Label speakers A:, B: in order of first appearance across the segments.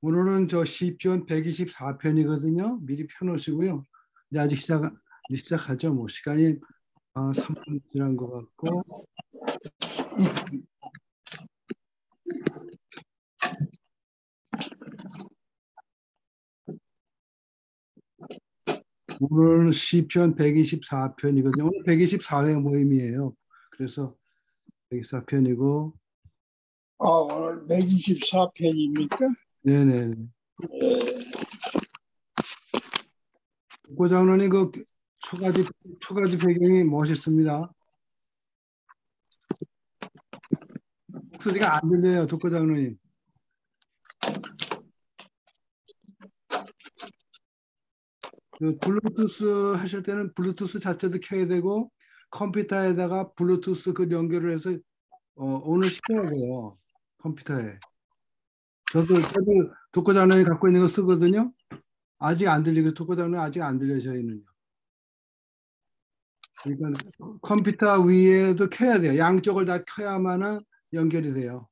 A: 오늘은 저 시편 124편이거든요. 미리 펴놓으시고요. 이제 아직 시작하죠. 뭐 시간이 3분 지난 것 같고. 오늘은 시편 124편이거든요. 오늘 124회 모임이에요. 그래서 124편이고.
B: 오늘 124편입니까?
A: 네네. 독고장로님 그 초가지 배경이 멋있습니다. 목소리가 안 들려요, 독고장로님. 그 블루투스 하실 때는 블루투스 자체도 켜야 되고 컴퓨터에다가 블루투스 그 연결을 해서 온을 시켜야 돼요. 컴퓨터에. 저도 독고장로님 갖고 있는 거 쓰거든요. 아직 안 들리고 독고장로님 아직 안 들려요, 저희는요. 그러니까 컴퓨터 위에도 켜야 돼요. 양쪽을 다 켜야만 연결이 돼요.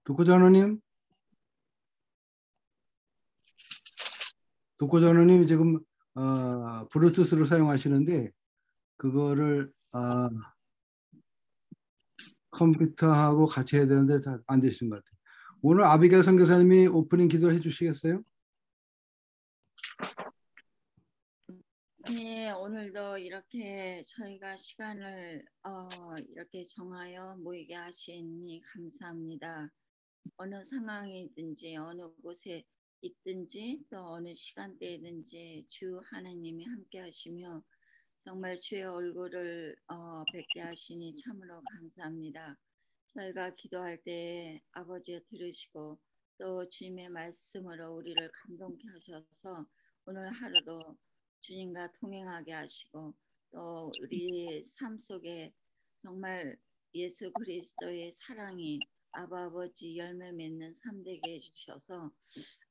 A: 독고장로님 지금 블루투스로 사용하시는데 그거를 컴퓨터하고 같이 해야 되는데 잘 안 되시는 것 같아요. 오늘 아비게일 선교사님이 오프닝 기도를 해주시겠어요?
C: 네, 오늘도 이렇게 저희가 시간을 이렇게 정하여 모이게 하시니 감사합니다. 어느 상황이든지 어느 곳에 있든지 또 어느 시간대이든지 주 하나님이 함께 하시며 정말 주의 얼굴을 뵙게 하시니 참으로 감사합니다. 저희가 기도할 때 아버지가 들으시고 또 주님의 말씀으로 우리를 감동케 하셔서 오늘 하루도 주님과 동행하게 하시고 또 우리 삶 속에 정말 예수 그리스도의 사랑이 아버지 열매 맺는 삶 되게 해주셔서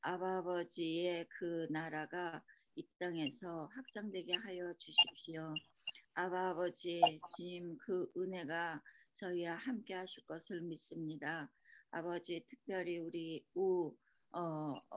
C: 아버지의 그 나라가 이 땅에서 확장되게 하여 주십시오. 아버지 주님 그 은혜가 저희와 함께 하실 것을 믿습니다. 아버지 특별히 우리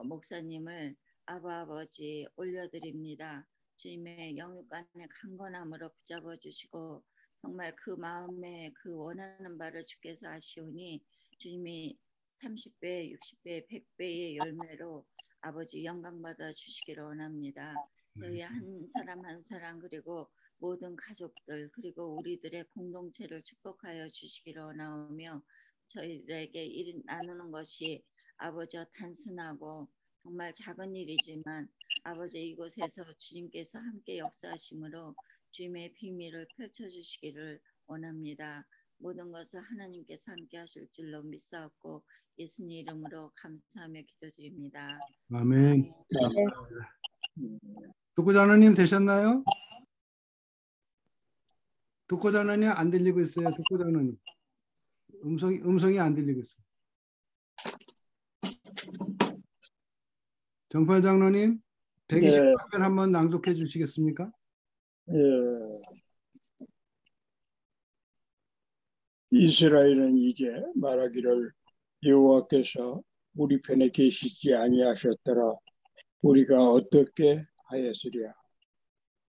C: 목사님을 아버지 올려드립니다. 주님의 영육간의 강건함으로 붙잡아 주시고 정말 그 마음에 그 원하는 바를 주께서 아시오니 주님이 30배, 60배, 100배의 열매로 아버지 영광 받아 주시기를 원합니다. 저희 한 사람 한 사람 그리고 모든 가족들 그리고 우리들의 공동체를 축복하여 주시기를 원하오며 저희들에게 일 나누는 것이 아버지와 단순하고 정말 작은 일이지만 아버지 이곳에서 주님께서 함께 역사하심으로 주님의 비밀을 펼쳐주시기를 원합니다. 모든 것을 하나님께서 함께 하실 줄로 믿사옵고 예수님 이름으로 감사하며 기도드립니다.
A: 아멘. 독고장로님 되셨나요? 독고장로님 안 들리고 있어요. 독고장로님 음성이 안 들리고 있어요. 정팔 장로님 124편 한번 낭독해 주시겠습니까?
B: 이스라엘은 이제 말하기를 여호와께서 우리 편에 계시지 아니하셨더라. 우리가 어떻게 하였으랴.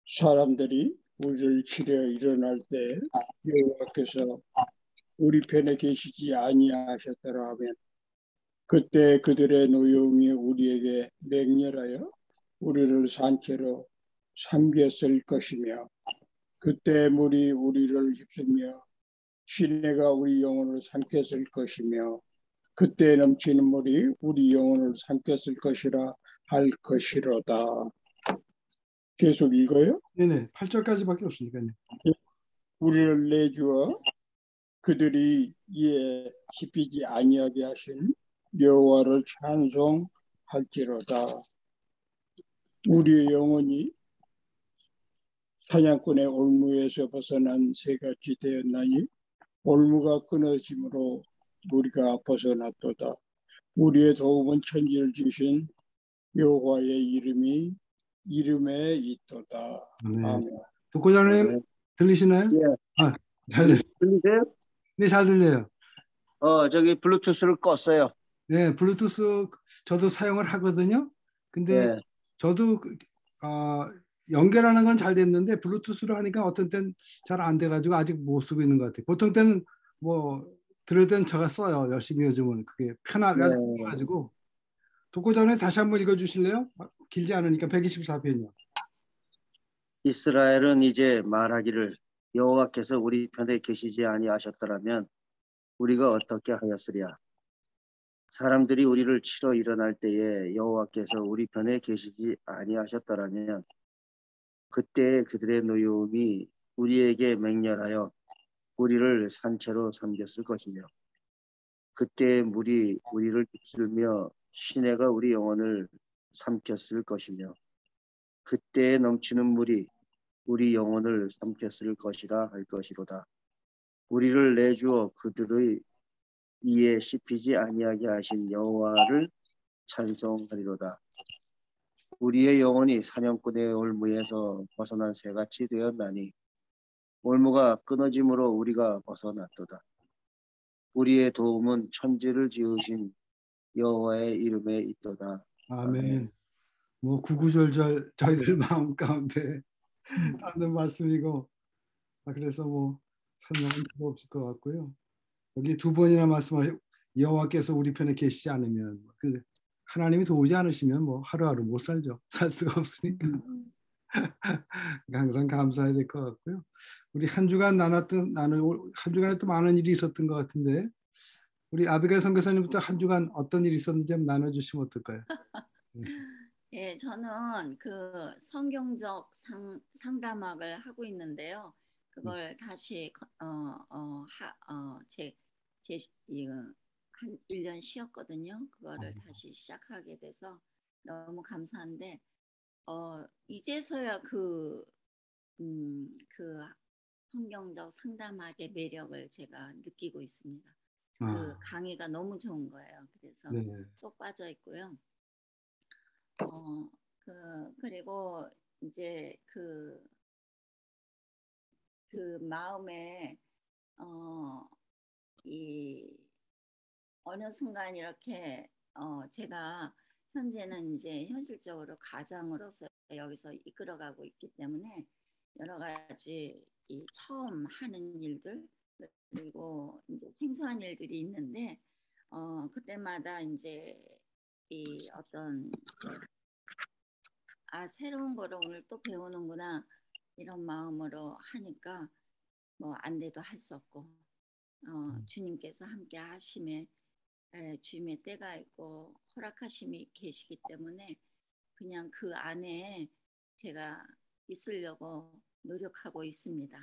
B: 사람들이 우리를 치려 일어날 때 여호와께서 우리 편에 계시지 아니하셨더라 하면 그때 그들의 노여움이 우리에게 맹렬하여 우리를 산채로 삼켰을 것이며 그때 물이 우리를 휩쓸며 시내가 우리 영혼을 삼켰을 것이며 그때 넘치는 물이 우리 영혼을 삼켰을 것이라 할 것이로다. 계속 읽어요?
A: 네네. 8절까지밖에 없으니까요.
B: 우리를 내주어 그들이 이에 씹히지 아니하게 하신 여호와를 찬송할지로다. 우리의 영혼이 사냥꾼의 올무에서 벗어난 새같이 되었나니 올무가 끊어짐으로 우리가 벗어났도다. 우리의 도움은 천지를 지으신 여호와의 이름에 있도다.
A: 네.
B: 아멘.
A: 독고장님
D: 네.
A: 들리시나요?
D: 예.
A: 아, 잘 들려요.
D: 들리세요?
A: 네, 잘 들려요.
D: 저기 블루투스를 껐어요.
A: 네, 블루투스 저도 사용을 하거든요. 근데
D: 예.
A: 저도 연결하는 건 잘 됐는데 블루투스로 하니까 어떤 때는 잘 안 돼가지고 아직 못 쓰고 있는 것 같아요. 보통 때는 뭐 들을 때는 제가 써요. 열심히 요즘은 그게 편해가지고. 독고전에 다시 한번 읽어주실래요? 길지 않으니까 124편이요.
D: 이스라엘은 이제 말하기를 여호와께서 우리 편에 계시지 아니하셨더라면 우리가 어떻게 하였으랴. 사람들이 우리를 치러 일어날 때에 여호와께서 우리 편에 계시지 아니하셨더라면 그때 그들의 노여움이 우리에게 맹렬하여 우리를 산채로 삼겼을 것이며 그때 물이 우리를 휩쓸며 시내가 우리 영혼을 삼켰을 것이며 그때에 넘치는 물이 우리 영혼을 삼켰을 것이라 할 것이로다. 우리를 내주어 그들의 이에 씹히지 아니하게 하신 여호와를 찬송하리로다. 우리의 영혼이 사냥꾼의 올무에서 벗어난 새같이 되었나니 올무가 끊어짐으로 우리가 벗어났도다. 우리의 도움은 천지를 지으신 여호와의 이름에 있도다.
A: 아멘. 뭐 구구절절 저희들 마음 가운데 하는 말씀이고 그래서 뭐 설명은 필요 없을 것 같고요. 여기 두 번이나 말씀하신 여호와께서 우리 편에 계시지 않으면 그 하나님이 도우지 않으시면 뭐 하루하루 못 살죠. 살 수가 없으니까. 항상 감사해야 될 것 같고요. 우리 한 주간 한 주간에 또 많은 일이 있었던 것 같은데 우리 아비가일 선교사님부터 한 주간 어떤 일이 있었는지 한번 나눠주시면 어떨까요?
C: 예, 저는 그 성경적 상담학을 하고 있는데요. 그걸 다시 한 1년 쉬었거든요. 그거를 다시 시작하게 돼서 너무 감사한데 이제서야 그 성경적 상담학의 매력을 제가 느끼고 있습니다. 그 강의가 너무 좋은 거예요. 그래서
A: 네.
C: 쏙 빠져 있고요. 그리고 이제 그 마음에 이 어느 순간 이렇게 제가 현재는 이제 현실적으로 가장으로서 여기서 이끌어가고 있기 때문에 여러 가지 이 처음 하는 일들 그리고 이제 생소한 일들이 있는데 그때마다 이제 이 어떤 새로운 거를 오늘 또 배우는구나 이런 마음으로 하니까 뭐 안 돼도 할 수 없고 주님께서 함께 하심에 주님의 때가 있고 허락하심이 계시기 때문에 그냥 그 안에 제가 있으려고 노력하고 있습니다.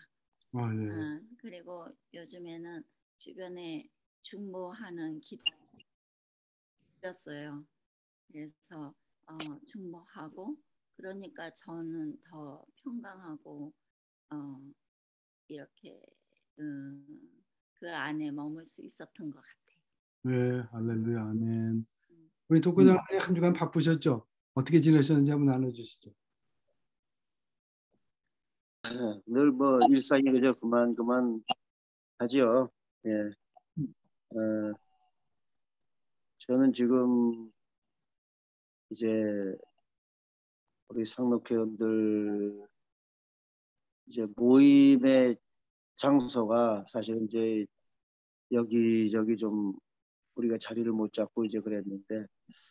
A: 네.
C: 그리고 요즘에는 주변에 중보하는 기도였어요. 그래서 중보하고 그러니까 저는 더 평강하고 이렇게 그 안에 머물 수 있었던 것 같아요.
A: 네, 할렐루야, 아멘. 우리 독고장님 한 주간 바쁘셨죠? 어떻게 지내셨는지 한번 나눠주시죠.
D: 늘 뭐 일상이 그저 그만 하지요. 예. 저는 지금 이제 우리 상록회원들 이제 모임의 장소가 사실은 이제 여기저기 좀 우리가 자리를 못 잡고 이제 그랬는데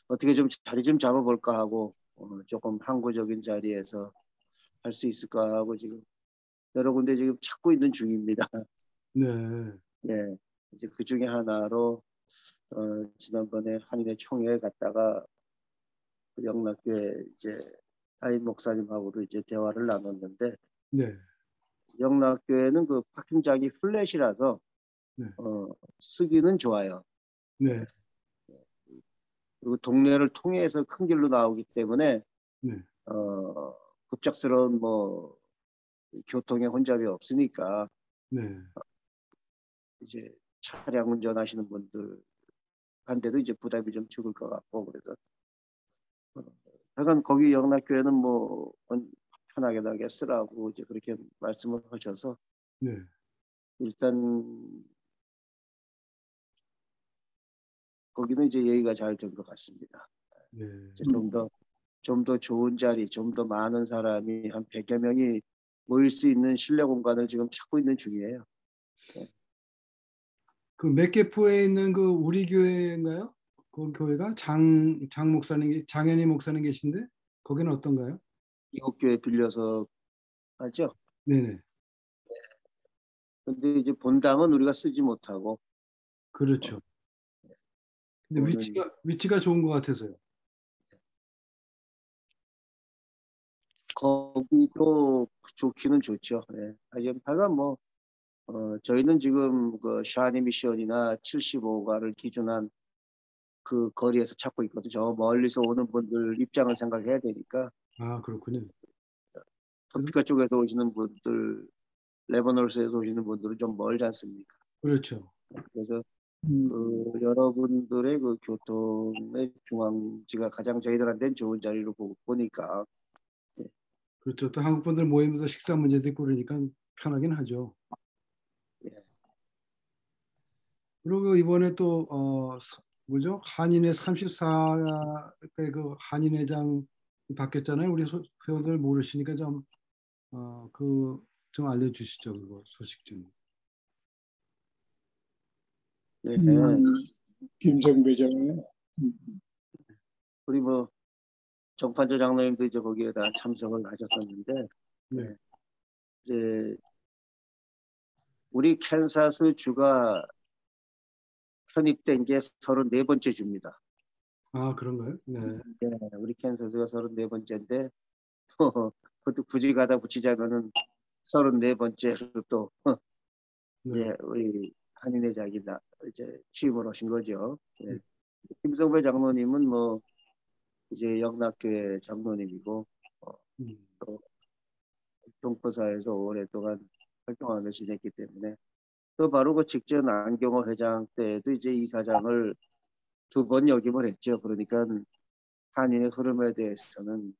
D: 어떻게 좀 자리 좀 잡아볼까 하고 조금 항구적인 자리에서 할 수 있을까 하고 지금 여러 군데 지금 찾고 있는 중입니다.
A: 네.
D: 예, 이제 그 중에 하나로 지난번에 한인의 총회에 갔다가 그 영락교회 이제 하인 목사님하고도 이제 대화를 나눴는데
A: 네.
D: 영락교회는 그 파킹장이 플랫이라서
A: 네.
D: 쓰기는 좋아요.
A: 네.
D: 그리고 동네를 통해서 큰 길로 나오기 때문에
A: 네.
D: 급작스러운 뭐 교통에 혼잡이 없으니까
A: 네.
D: 이제 차량 운전하시는 분들한테도 이제 부담이 좀 적을 것 같고 그래서 하여간 거기 영락교회는 뭐 편하게 쓰라고 이제 그렇게 말씀을 하셔서
A: 네.
D: 일단 거기는 이제 얘기가 잘 된 것 같습니다.
A: 네.
D: 좀 더 좋은 자리, 좀 더 많은 사람이 한 100여 명이 모일 수 있는 실내 공간을 지금 찾고 있는 중이에요.
A: 그 맥개포에 있는 그 우리 교회인가요? 그 교회가 장 목사님, 장현희 목사님 계신데 거기는 어떤가요?
D: 이국 교회 빌려서 하죠.
A: 네네.
D: 근데 이제 본당은 우리가 쓰지 못하고
A: 그렇죠. 근데
D: 그거는
A: 위치가 좋은 것 같아서요.
D: 거기도 좋기는 좋죠. 예. 하여간 뭐 저희는 지금 그 샤니 미션이나 75가를 기준한 그 거리에서 찾고 있거든요. 저 멀리서 오는 분들 입장을 생각해야 되니까
A: 아, 그렇군요.
D: 터키카 쪽에서 오시는 분들, 레바논에서 오시는 분들은 좀 멀지 않습니까?
A: 그렇죠.
D: 그래서 그 여러분들의 그 교통의 중앙지가 가장 저희들한테는 좋은 자리로 보니까
A: 그렇죠. 또 한국 분들 모이면서 식사 문제도 있고 그러니까 편하긴 하죠.
D: 예.
A: 그리고 이번에 또 뭐죠? 한인회 34대 그 한인회장 바뀌었잖아요. 우리 회원들 모르시니까 좀 알려주시죠. 그거 소식 좀.
D: 네.
B: 김성배장이요.
D: 우리 뭐 정판조 장로님도 이제 거기에 다 참석을 하셨었는데
A: 네.
D: 이제 우리 캔사스 주가 편입된 게 34번째 주입니다.
A: 아, 그런가요? 네.
D: 네, 우리 캔사스가 34번째인데 그것도 굳이 가다 붙이자면은 34번째로 또
A: 네.
D: 이제 우리 한인회장이 이제 취임을 하신 거죠. 네. 김성배 장로님은 뭐 이제 영락교회 장로님이고 또 동포사에서 오랫동안 활동하며 지냈기 때문에 또 바로 그 직전 안경호 회장 때도 이제 이사장을 2번 역임을 했죠. 그러니까 한인의 흐름에 대해서는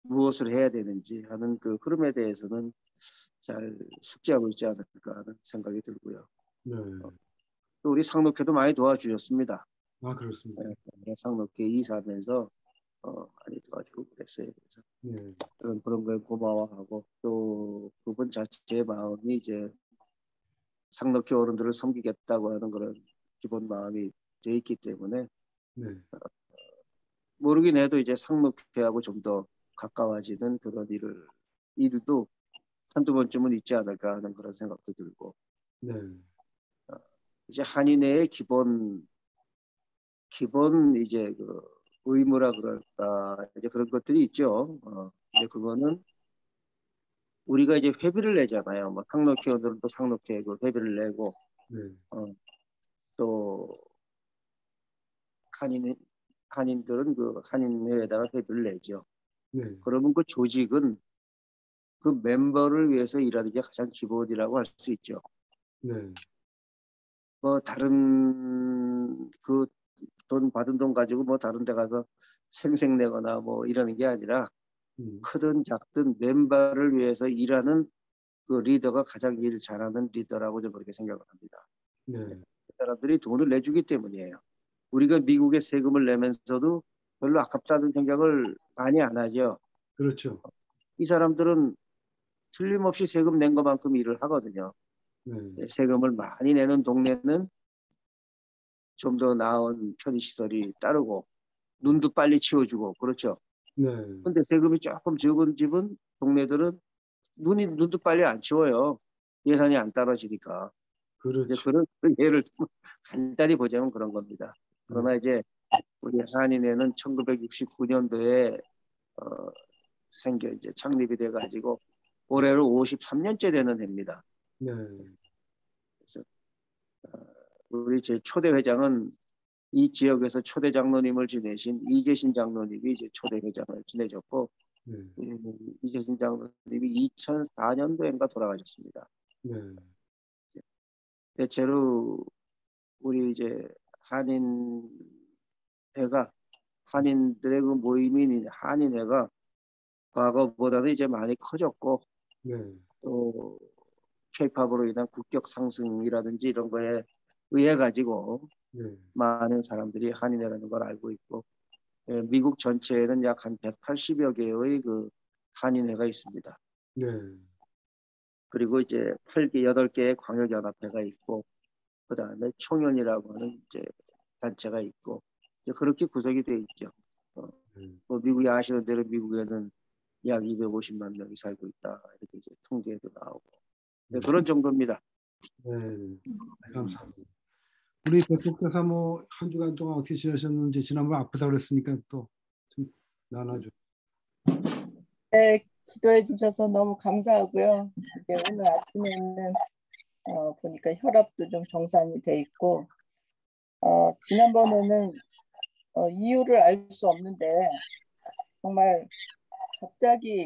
D: 무엇을 해야 되는지 하는 그 흐름에 대해서는 잘 숙지하고 있지 않을까 하는 생각이 들고요.
A: 네.
D: 또 우리 상록회도 많이 도와주셨습니다.
A: 아, 그렇습니다.
D: 네, 상록회 이사하면서 많이 도와주고 그랬어요. 그래서
A: 네.
D: 그런 거에 고마워하고 또 그분 자체의 마음이 이제 상록회 어른들을 섬기겠다고 하는 그런 기본 마음이 돼 있기 때문에
A: 네.
D: 모르긴 해도 이제 상록회하고 좀 더 가까워지는 그런 일도 한두 번쯤은 있지 않을까 하는 그런 생각도 들고
A: 네.
D: 이제 한인회의 기본 이제 그 의무라 그럴까 이제 그런 것들이 있죠. 이제 그거는 우리가 이제 회비를 내잖아요. 뭐 상록회원들은 또 상록회 그 회비를 내고
A: 네.
D: 또 한인들은 그 한인회에다가 회비를 내죠.
A: 네.
D: 그러면 그 조직은 그 멤버를 위해서 일하는 게 가장 기본이라고 할 수 있죠.
A: 네.
D: 뭐 다른 그 돈 받은 돈 가지고 뭐 다른 데 가서 생색내거나 뭐 이러는 게 아니라 크든 작든 멤버를 위해서 일하는 그 리더가 가장 일 잘하는 리더라고 저는 그렇게 생각을 합니다.
A: 네.
D: 그 사람들이 돈을 내주기 때문이에요. 우리가 미국에 세금을 내면서도 별로 아깝다는 생각을 많이 안 하죠.
A: 그렇죠.
D: 이 사람들은 틀림없이 세금 낸 것만큼 일을 하거든요.
A: 네.
D: 세금을 많이 내는 동네는 좀 더 나은 편의시설이 따르고 눈도 빨리 치워주고 그렇죠.
A: 네.
D: 근데 세금이 조금 적은 집은 동네들은 눈도 빨리 안 치워요. 예산이 안 떨어지니까. 이제
A: 그렇죠.
D: 그런 예를 간단히 보자면 그런 겁니다. 그러나 이제 우리 한인회는 1969년도에 이제 창립이 돼가지고 올해로 53년째 되는 해입니다.
A: 네.
D: 그래서 우리 제 초대 회장은 이 지역에서 초대 장로님을 지내신 이재신 장로님이 이제 초대 회장을 지내셨고 이재신 장로님이 2004년도인가 돌아가셨습니다. 대체로 우리 이제 한인들의 그 모임인 한인회가 과거보다도 이제 많이 커졌고 또 K-팝으로 인한 국격 상승이라든지 이런 거에 의해 가지고 많은 사람들이 한인회라는 걸 알고 있고 미국 전체에는 약 한 180여 개의 그 한인회가 있습니다. 그리고 이제 8개의 광역연합회가 있고 그 다음에 총연이라고 하는 이제 단체가 있고 이제 그렇게 구성이 되어 있죠. 뭐 미국이 아시는 대로 미국에는 약 250만 명이 살고 있다 이렇게 이제 통계도 나오고 그런 정도입니다.
A: 감사합니다. 우리 백국대 사모 한 주간 동안 어떻게 지내셨는지 지난번 아프다 그랬으니까 또 좀 나눠줘.
E: 네, 기도해 주셔서 너무 감사하고요. 이제 오늘 아침에는 보니까 혈압도 좀 정상이 돼 있고 지난번에는 이유를 알 수 없는데 정말 갑자기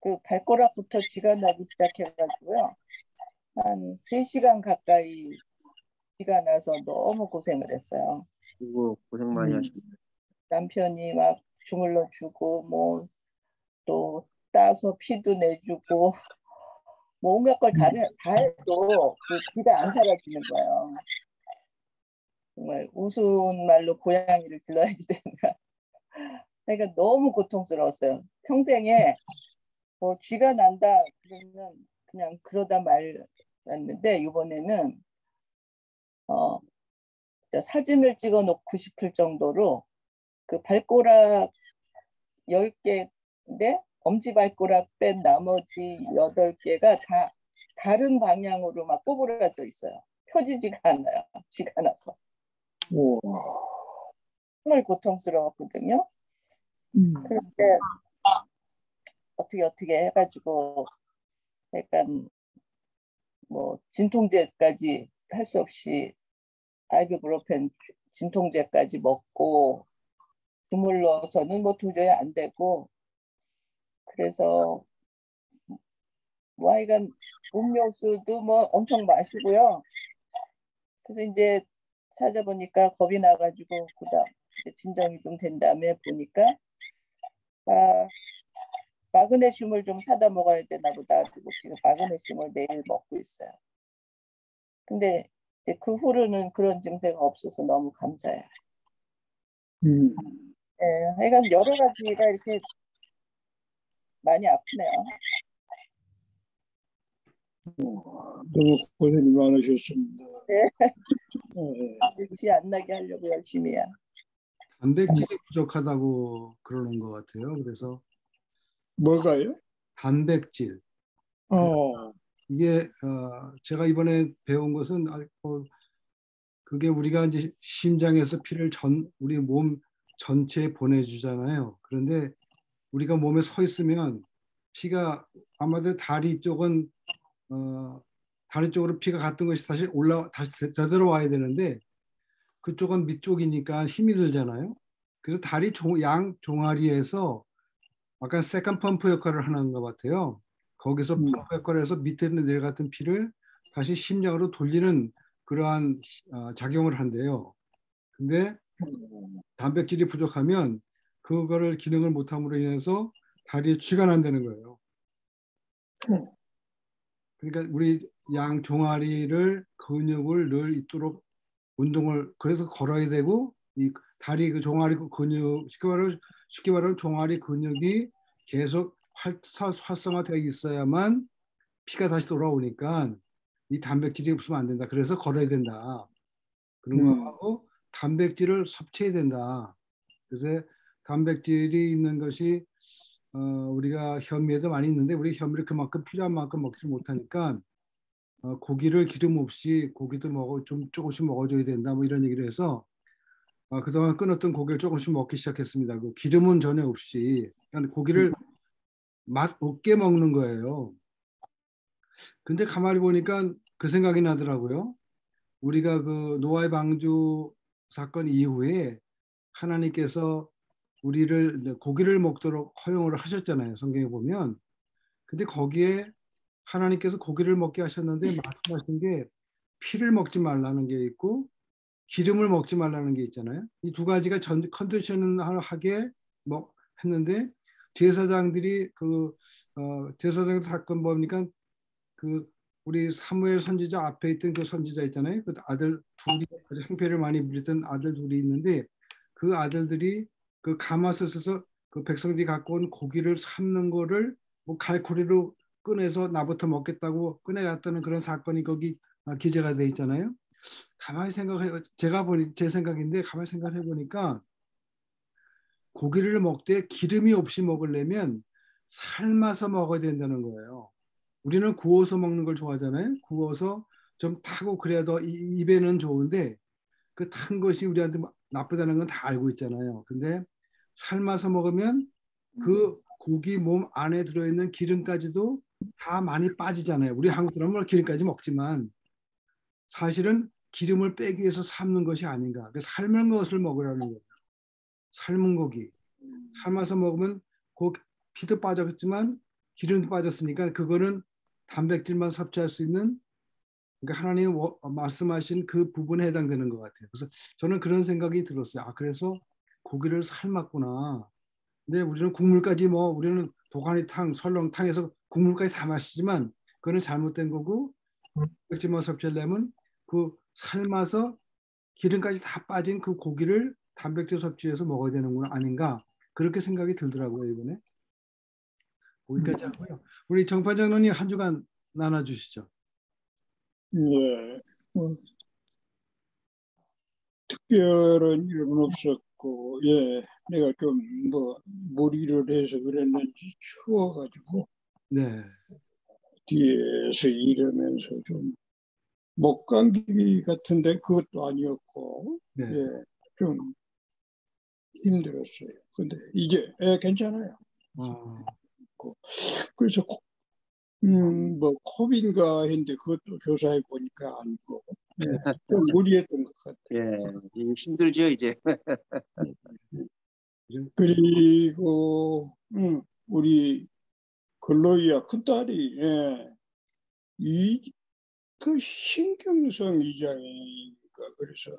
E: 그 발가락부터 쥐가 나기 시작해가지고요. 한 3시간 가까이 쥐가 나서 너무 고생을 했어요.
D: 그리고 고생 많이 하십니다.
E: 남편이 막 주물러 주고 뭐 또 따서 피도 내주고 뭐 온갖 걸 다 해도 그 쥐가 안 사라지는 거예요. 정말 우스운 말로 고양이를 길러야지 되는가. 그러니까 너무 고통스러웠어요. 평생에 뭐 쥐가 난다 그러면 그냥 그러다 말았는데 이번에는 진짜 사진을 찍어 놓고 싶을 정도로 그 발가락 10개인데 엄지발가락 뺀 나머지 8개가 다 다른 방향으로 막 꼬부라져 있어요. 펴지지가 않아요. 쥐가 나서.
B: 우와.
E: 정말 고통스러웠거든요. 그런데 어떻게 해가지고 약간 뭐 진통제까지 할 수 없이 아이부프로펜 진통제까지 먹고 주물러서는 뭐 도저히 안 되고 그래서 뭐 하여간 음료수도 뭐 엄청 마시고요. 그래서 이제 찾아보니까 겁이 나가지고 그다음 이제 진정이 좀 된 다음에 보니까 마그네슘을 좀 사다 먹어야 되나 보다. 그리고 지금 마그네슘을 매일 먹고 있어요. 근데 이제 그 후로는 그런 증세가 없어서 너무 감사해요. 네, 하여간 여러 가지가 이렇게 많이 아프네요.
B: 너무 고생이 많으셨습니다.
E: 네. 쥐 안 나게 하려고 열심히 해요.
A: 단백질이 부족하다고 그러는 것 같아요. 그래서
B: 뭐가요?
A: 단백질. 이게 제가 이번에 배운 것은 그게 우리가 이제 심장에서 피를 우리 몸 전체에 보내주잖아요. 그런데 우리가 몸에 서 있으면 피가 아마도 다리 쪽은 다리 쪽으로 피가 갔던 것이 다시 다시 되돌아와야 되는데 그쪽은 밑쪽이니까 힘이 들잖아요. 그래서 다리 양 종아리에서 약간 세컨 펌프 역할을 하는 것 같아요. 거기서 펌프 역할을 해서 밑에 내려갔던 피를 다시 심장으로 돌리는 그러한 작용을 한대요. 근데 단백질이 부족하면 그거를 기능을 못함으로 인해서 다리에 쥐가 난다는 거예요. 그러니까 우리 양 종아리를 근육을 늘 있도록 운동을 그래서 걸어야 되고 이 다리 그 종아리 근육 쉽게 말하면 종아리 근육이 계속 활성화되어 있어야만 피가 다시 돌아오니까 이 단백질이 없으면 안 된다. 그래서 걸어야 된다. 그런 거 하고 단백질을 섭취해야 된다. 그래서 단백질이 있는 것이 우리가 현미에도 많이 있는데 우리 현미를 그만큼 필요한 만큼 먹지 못하니까 고기를 기름 없이 고기도 좀 조금씩 먹어줘야 된다. 뭐 이런 얘기를 해서 그동안 끊었던 고기를 조금씩 먹기 시작했습니다. 그 기름은 전혀 없이 그냥 고기를 맛 없게 먹는 거예요. 근데 가만히 보니까 그 생각이 나더라고요. 우리가 그 노아의 방주 사건 이후에 하나님께서 우리를 고기를 먹도록 허용을 하셨잖아요. 성경에 보면. 근데 거기에 하나님께서 고기를 먹게 하셨는데 말씀하신 게 피를 먹지 말라는 게 있고 기름을 먹지 말라는 게 있잖아요. 이 두 가지가 컨디셔널하게 뭐 했는데 제사장들이 제사장 사건 보니까 그 우리 사무엘 선지자 앞에 있던 그 선지자 있잖아요. 그 아들 둘이 아주 행패를 많이 부렸던 아들 둘이 있는데 그 아들들이 그 가마솥에서 그 백성들이 갖고 온 고기를 삶는 거를 뭐 갈고리로 꺼내서 나부터 먹겠다고 꺼내갔다는 그런 사건이 거기 기재가 돼 있잖아요. 가만히 생각해 제가 보니 제 생각인데 가만히 생각해 보니까 고기를 먹되 기름이 없이 먹으려면 삶아서 먹어야 된다는 거예요. 우리는 구워서 먹는 걸 좋아하잖아요. 구워서 좀 타고 그래도 입에는 좋은데 그 탄 것이 우리한테 나쁘다는 건 다 알고 있잖아요. 근데 삶아서 먹으면 그 고기 몸 안에 들어있는 기름까지도 다 많이 빠지잖아요. 우리 한국 사람은 기름까지 먹지만 사실은 기름을 빼기 위해서 삶는 것이 아닌가. 그 삶은 것을 먹으라는 거예요. 삶은 고기. 삶아서 먹으면 피도 빠졌지만 기름도 빠졌으니까 그거는 단백질만 섭취할 수 있는 그러니까 하나님 말씀하신 그 부분에 해당되는 것 같아요. 그래서 저는 그런 생각이 들었어요. 아 그래서 고기를 삶았구나. 근데 우리는 국물까지 우리는 도가니탕, 설렁탕에서 국물까지 다 마시지만 그거는 잘못된 거고 단백질만 섭취하려면 그 삶아서 기름까지 다 빠진 그 고기를 단백질 섭취해서 먹어야 되는 건 아닌가 그렇게 생각이 들더라고요. 이번에 거기까지 하고요. 우리 정판 장로님 한 주간 나눠주시죠.
B: 예, 특별한 일은 없었고, 예, 내가 좀 무리를 해서 그랬는지 추워가지고
A: 네.
B: 뒤에서 일하면서 좀 목감기 같은데 그것도 아니었고,
A: 네.
B: 예, 좀 힘들었어요. 근데 이제 괜찮아요. 그래서 코빈가 했는데 그것도 조사해 보니까 아니고, 예, 좀 무리했던 것 같아요.
D: 예, 힘들죠 이제.
B: 그리고 우리 글로이아 큰딸이 그 신경성 이장인가 그래서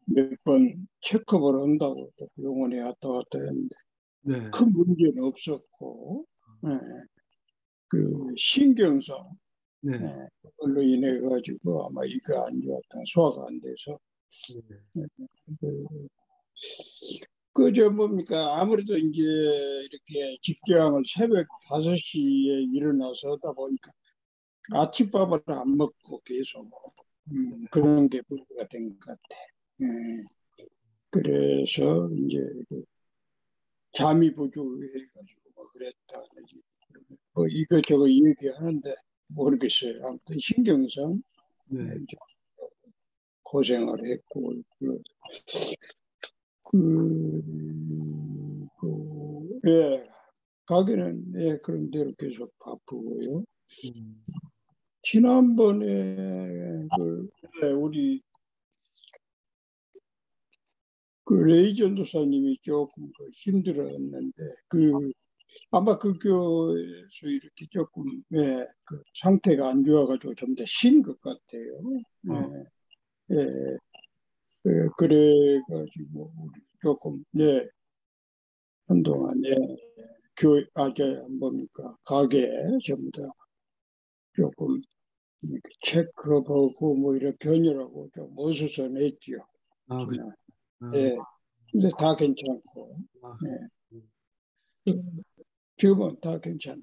B: 몇 번 체크업을 한다고 병원에 왔다 갔다 했는데
A: 네.
B: 큰 문제는 없었고 그 신경성
A: 네.
B: 그걸로 인해 가지고 아마 이가 안 좋았던 소화가 안 돼서 그저 뭡니까 아무래도 이제 이렇게 직장을 새벽 5시에 일어나서 하다 보니까 아침밥을 안 먹고 계속 그런 게 문제가 된 것 같아. 그래서 이제 잠이 부족해가지고 그랬다. 이것저것 얘기하는데 모르겠어요. 아무튼 신경성 이제 고생을 했고 예, 가게는 그런 대로 계속 바쁘고요. 지난번에 우리 레이 전도사님이 조금 힘들었는데 아마 그 교회에서 이렇게 조금 그 상태가 안 좋아가지고 좀 더 쉰 것 같아요. 그래가지고 우리 조금 한동안 뭡니까 가게 전부 다 조금 체크하고 이렇게 변이라고 좀 어수선 했지요. 근데 다 괜찮고 지금은 다 괜찮아요.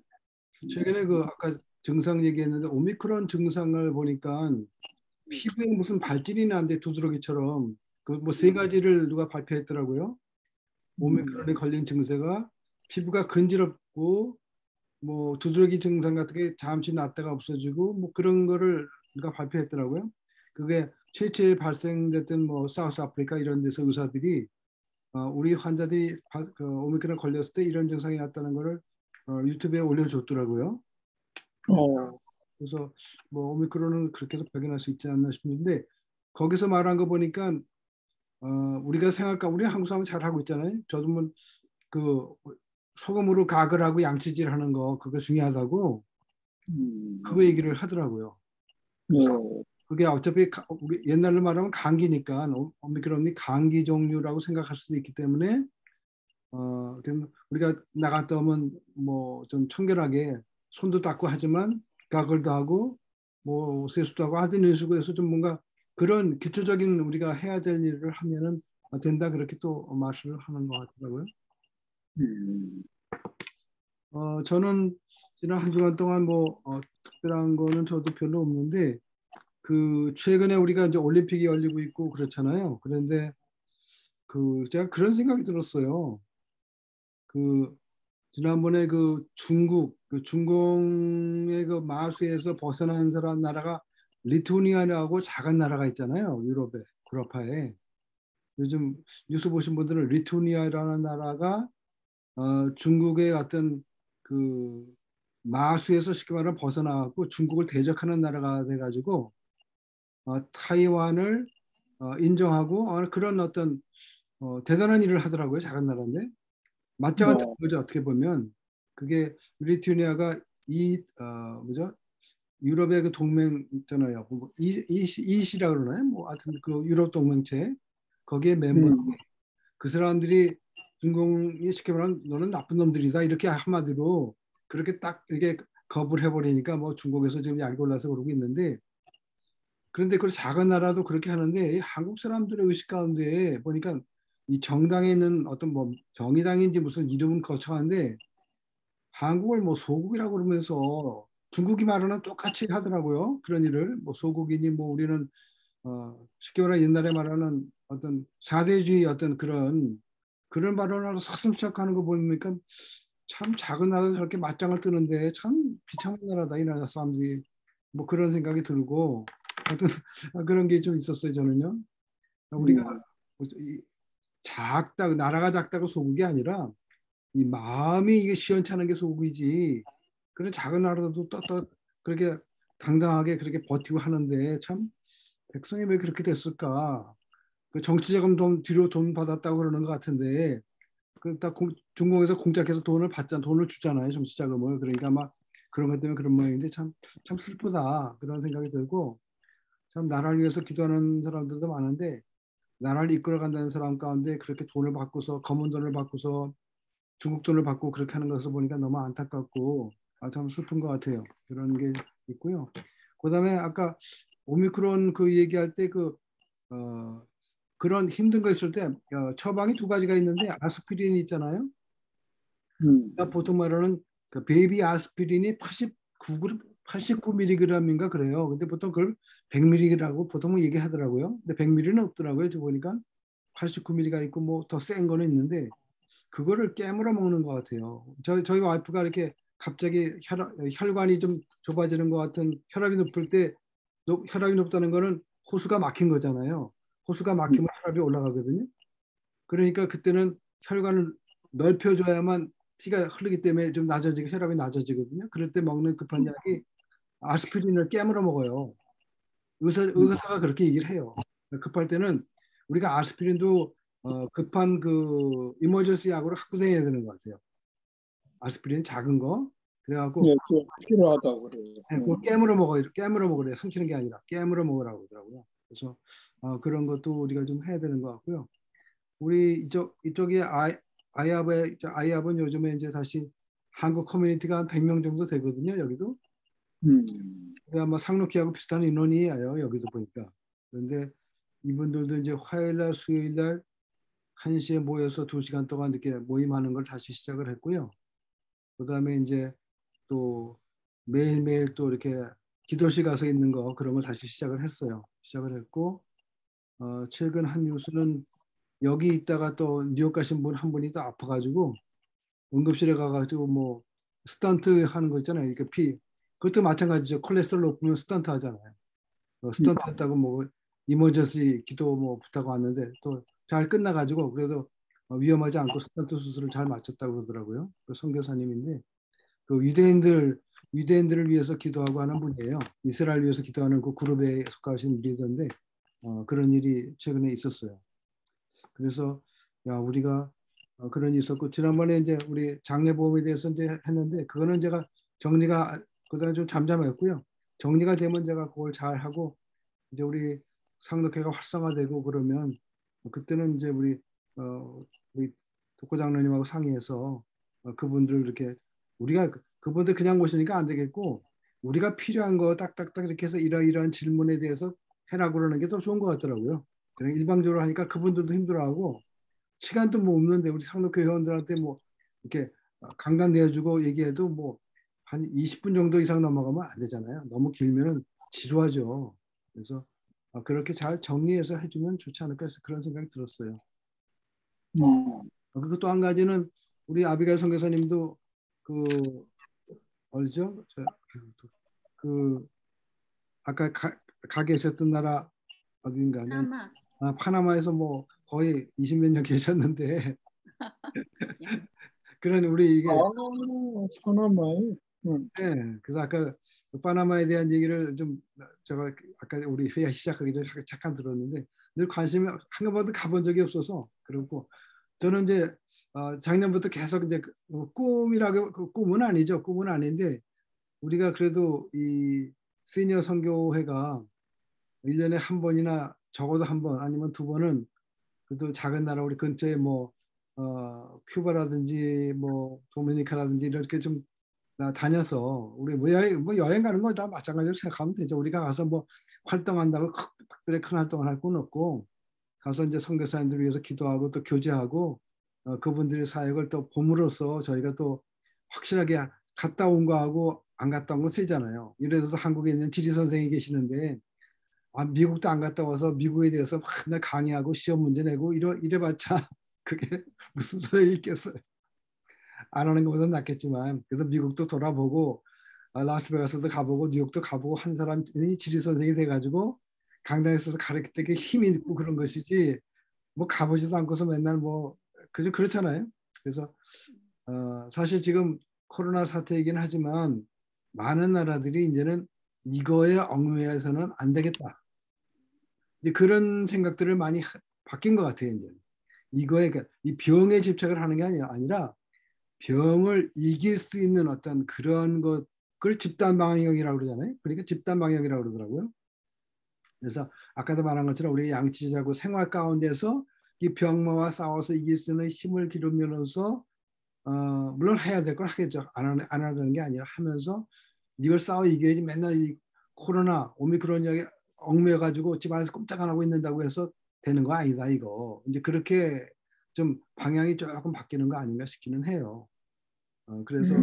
A: 최근에 아까 증상 얘기했는데 오미크론 증상을 보니까 피부에 무슨 발진이 나는데 두드러기처럼 그 3가지를 누가 발표했더라고요. 오미크론에 걸린 증세가 피부가 근지럽고 두드러기 증상 같은 게 잠시 났다가 없어지고 그런 거를 누가 발표했더라고요. 그게 최초에 발생됐던 사우스 아프리카 이런 데서 의사들이 우리 환자들이 오미크론 걸렸을 때 이런 증상이 났다는 거를 유튜브에 올려줬더라고요. 그래서 오미크론은 그렇게 해서 발견할 수 있지 않나 싶은데 거기서 말한 거 보니까 우리가 우리 한국 사람 잘 하고 있잖아요. 저도 뭐 그 소금으로 가글 하고 양치질 하는 거 그거 중요하다고 그거 얘기를 하더라고요.
B: 네.
A: 그게 어차피 우리 옛날로 말하면 감기니까 오미크론이 감기 종류라고 생각할 수도 있기 때문에 우리가 나갔다 오면 뭐 좀 청결하게 손도 닦고 하지만 가글도 하고 뭐 세수도 하고 하여튼 이런 식으로 해서 좀 뭔가 그런 기초적인 우리가 해야 될 일을 하면은 된다 그렇게 또 말씀을 하는 것 같더라고요. 저는 지난 한 주간 동안 뭐 특별한 거는 저도 별로 없는데 그 최근에 우리가 이제 올림픽이 열리고 있고 그렇잖아요. 그런데 그 제가 그런 생각이 들었어요. 그 지난번에 그 중공의 그 마수에서 벗어난 사람 나라가 리투아니아라고 작은 나라가 있잖아요. 유럽파에. 요즘 뉴스 보신 분들은 리투아니아라는 나라가 중국의 어떤 그 마수에서 쉽게 말하면 벗어나고 중국을 대적하는 나라가 돼가지고 타이완을 인정하고 그런 어떤 대단한 일을 하더라고요. 작은 나라인데 맞짱을 뜨는 거죠. 어떻게 보면 그게 리투아니아가 뭐죠? 유럽의 그 동맹 있잖아요. 뭐 이시라 그러나요? 뭐 하여튼 그 유럽 동맹체 거기에 멤버인데 그 사람들이 중공이 쉽게 말하면 너는 나쁜 놈들이다 이렇게 한마디로 그렇게 딱 이렇게 겁을 해버리니까 뭐 중국에서 지금 약이 올라서 그러고 있는데 그런데 그 작은 나라도 그렇게 하는데 한국 사람들의 의식 가운데 보니까 이 정당에 있는 어떤 뭐 정의당인지 무슨 이름은 거쳐하는데 한국을 뭐 소국이라고 그러면서 중국이 말하는 똑같이 하더라고요. 그런 일을 뭐 소국이니 뭐 우리는 쉽게 말하면 옛날에 말하는 어떤 사대주의 어떤 그런 발언을 서슴쩍 하는 거 보니까 참 작은 나라도 저렇게 맞짱을 뜨는데 참 비참한 나라다 이 나라 사람들이 뭐 그런 생각이 들고 하여튼 그런 게 좀 있었어요. 저는요. 우리가 나라가 작다고 소국이 아니라 이 마음이 이게 시원찮은 게 소국이지. 그런 작은 나라도 또 그렇게 당당하게 그렇게 버티고 하는데 참 백성이 왜 그렇게 됐을까? 그 정치자금 뒤로 돈 받았다고 그러는 것 같은데 그딱 중공에서 공작해서 돈을 주잖아요. 정치자금을. 그러니까 막 그런 것 때문에 그런 모양인데 참 슬프다 그런 생각이 들고 참 나라를 위해서 기도하는 사람들도 많은데 나라를 이끌어간다는 사람 가운데 그렇게 돈을 받고서 검은 돈을 받고서 중국 돈을 받고 그렇게 하는 것을 보니까 너무 안타깝고 참 슬픈 것 같아요. 그런 게 있고요. 그다음에 아까 오미크론 그 얘기할 때 그런 힘든 거 있을 때 처방이 두 가지가 있는데 아스피린 있잖아요. 그러니까 보통 말하는 그 베이비 아스피린이 89mg인가 그래요. 근데 보통 그걸 100mg라고 보통 얘기하더라고요. 근데 100mg는 없더라고요. 저 보니까 89mg가 있고 뭐 더 센 거는 있는데 그거를 깨물어 먹는 것 같아요. 저희 와이프가 이렇게 갑자기 혈관이 좀 좁아지는 것 같은 혈압이 높을 때 혈압이 높다는 거는 호수가 막힌 거잖아요. 호수가 막히면 혈압이 올라가거든요. 그러니까 그때는 혈관을 넓혀줘야만 피가 흐르기 때문에 좀 혈압이 낮아지거든요. 그럴 때 먹는 급한 약이 아스피린을 깨물어 먹어요. 의사가 그렇게 얘기를 해요. 급할 때는 우리가 아스피린도 급한 그 이머전시 약으로 갖고 다녀야 되는 것 같아요. 아스피린 작은 거. 그래갖고
B: 예, 필요하다고 그래요.
A: 그걸 깨물어 먹어요. 깨물어 먹으래요. 삼키는 게 아니라 깨물어 먹으라고 하더라고요. 그래서 그런 것도 우리가 좀 해야 되는 것 같고요. 우리 이쪽에 아이합은 요즘에 이제 다시 한국 커뮤니티가 한 100명 정도 되거든요. 여기도. 아마 상록회하고 비슷한 인원이에요. 여기서 보니까. 그런데 이분들도 이제 화요일날 수요일날 1시에 모여서 2시간 동안 이렇게 모임하는 걸 다시 시작을 했고요. 그다음에 이제 또 매일매일 또 이렇게 기도실 가서 있는 거 그런 걸 다시 시작을 했어요. 시작을 했고 최근 한 뉴스는 여기 있다가 또 뉴욕 가신 분 한 분이 또 아파가지고 응급실에 가가지고 뭐 스턴트 하는 거 있잖아요. 이렇게 그것도 마찬가지죠. 콜레스테롤 높으면 스턴트 하잖아요. 스턴트 했다고 뭐 이머전시 기도 뭐 부탁 왔는데 또 잘 끝나가지고 그래도 위험하지 않고 스턴트 수술을 잘 마쳤다고 그러더라고요. 그 선교사님인데 그 유대인들을 위해서 기도하고 하는 분이에요. 이스라엘 위해서 기도하는 그 그룹에 속하신 리더인데 그런 일이 최근에 있었어요. 그래서 야 우리가 그런 일이 있었고 지난번에 이제 우리 장례보험에 대해서 이제 했는데 그거는 제가 정리가 그다음에 좀 잠잠했고요. 정리가 되면 제가 그걸 잘 하고 이제 우리 상록회가 활성화되고 그러면 그때는 이제 우리 독고 장로님하고 상의해서 그분들 이렇게 우리가 그분들 그냥 모시니까 안 되겠고 우리가 필요한 거 딱딱딱 이렇게 해서 이러이러한 질문에 대해서 해라고 그러는 게 더 좋은 것 같더라고요. 그냥 일방적으로 하니까 그분들도 힘들어하고 시간도 뭐 없는데 우리 상록회 회원들한테 뭐 이렇게 강단 내어주고 얘기해도 뭐 한 20분 정도 이상 넘어가면 안 되잖아요. 너무 길면은 지루하죠. 그래서 그렇게 잘 정리해서 해주면 좋지 않을까 해서 그런 생각이 들었어요. 그리고 또 한 가지는 우리 아비가일 선교사님도 그 어디죠? 그 아까 가 계셨던 나라 어딘가네.
C: 파나마.
A: 파나마에서 뭐 거의 20몇 년 계셨는데 그런 우리 이게
B: 파나마에.
A: 네, 그래서 아까 파나마에 대한 얘기를 좀 제가 아까 우리 회의 시작하기 전에 잠깐 들었는데 늘 관심이 한 번도 가본 적이 없어서 그렇고 저는 이제 작년부터 계속 이제 꿈이라고 꿈은 아니죠. 꿈은 아닌데 우리가 그래도 이 시니어 선교회가 1년에 한 번이나 적어도 한 번 아니면 두 번은 그래도 작은 나라 우리 근처에 뭐 큐바라든지 뭐 도미니카라든지 이렇게 좀 다녀서 우리 뭐 여행 가는 거 다 마찬가지로 생각하면 되죠. 우리가 가서 뭐 활동한다고 특별히 큰 활동을 할 건 없고 가서 이제 선교사님들 위해서 기도하고 또 교제하고 그분들의 사역을 또 봄으로써 저희가 또 확실하게 갔다 온 거하고 안 갔다 온 거 틀리잖아요. 예를 들어서 한국에 있는 지리 선생이 계시는데 미국도 안 갔다 와서 미국에 대해서 맨날 강의하고 시험 문제 내고 이래봤자 그게 무슨 소용이 있겠어요. 안 하는 것보다 낫겠지만 그래서 미국도 돌아보고 라스베가스도 가보고 뉴욕도 가보고 한 사람이 지리 선생이 돼가지고 강단에 서서 가르칠 때 힘이 있고 그런 것이지 뭐 가보지도 않고서 맨날 뭐 그저 그렇잖아요. 그래서 사실 지금 코로나 사태이긴 하지만 많은 나라들이 이제는 이거에 얽매여서는 안 되겠다. 이제 그런 생각들을 많이 바뀐 것 같아요. 이제 이거에 이 병에 집착을 하는 게 아니라 병을 이길 수 있는 어떤 그런 것을 집단 방역이라고 그러잖아요. 그러니까 집단 방역이라고 그러더라고요. 그래서 아까도 말한 것처럼 우리가 양치자고 생활 가운데서 이 병마와 싸워서 이길 수 있는 힘을 기르면서 물론 해야 될 걸 하겠죠. 안 하는 게 아니라 하면서 이걸 싸워 이겨야지 맨날 이 코로나 오미크론이 얽매여가지고 집안에서 꼼짝 안 하고 있는다고 해서 되는 거 아니다 이거. 이제 그렇게 좀 방향이 조금 바뀌는 거 아닌가 싶기는 해요. 그래서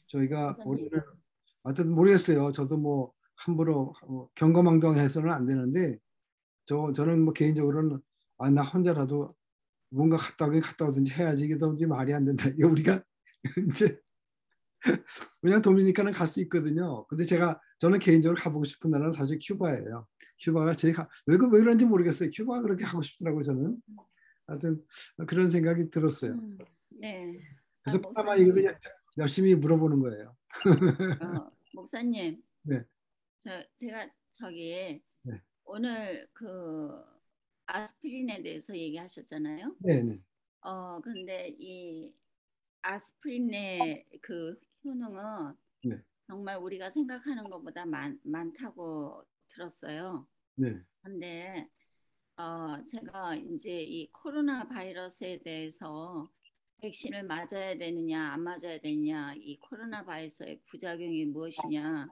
A: 저희가 올해는 하여튼 모르겠어요. 저도 뭐 함부로 경거망동해서는 안 되는데 저는 뭐 개인적으로는 나 혼자라도 뭔가 갔다 오든지 해야지 이게 도무지 말이 안 된다. 이거 우리가 이제 그냥 도미니카는 갈 수 있거든요. 근데 저는 개인적으로 가보고 싶은 나라는 사실 큐바예요. 큐바가 왜 그런지 모르겠어요. 큐바가 그렇게 하고 싶더라고요, 저는. 하여튼 그런 생각이 들었어요.
C: 네.
A: 그래서 아마 이거 열심히 물어보는 거예요.
C: 목사님.
A: 네.
C: 제가 저기
A: 네.
C: 오늘 그 아스피린에 대해서 얘기하셨잖아요.
A: 네.
C: 근데 이 아스피린의 그 효능은
A: 네.
C: 정말 우리가 생각하는 것보다 많다고 들었어요.
A: 네.
C: 근데 제가 이제 이 코로나 바이러스에 대해서 백신을 맞아야 되느냐 안 맞아야 되느냐 이 코로나 바이러스의 부작용이 무엇이냐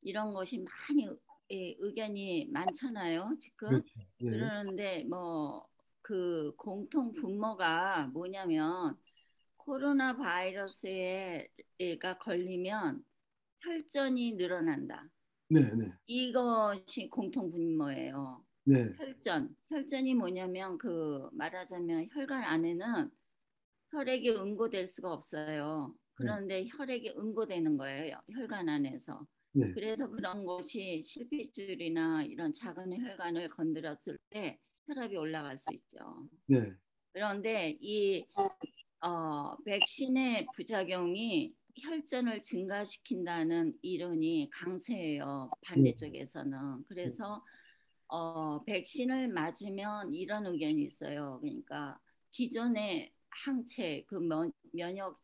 C: 이런 것이 많이 의견이 많잖아요 지금.
A: 그렇죠. 예.
C: 그러는데 뭐 그 공통 분모가 뭐냐면 코로나 바이러스가 걸리면 혈전이 늘어난다.
A: 네.
C: 이것이 공통 분모예요.
A: 네.
C: 혈전이 뭐냐면 말하자면 혈관 안에는 혈액이 응고될 수가 없어요. 그런데 혈액이 응고되는 거예요. 혈관 안에서.
A: 네.
C: 그래서 그런 것이 실핏줄이나 이런 작은 혈관을 건드렸을 때 혈압이 올라갈 수 있죠.
A: 네.
C: 그런데 이 백신의 부작용이 혈전을 증가시킨다는 이론이 강세예요. 반대쪽에서는. 그래서 백신을 맞으면 이런 의견이 있어요. 그러니까 기존의 항체 그 면역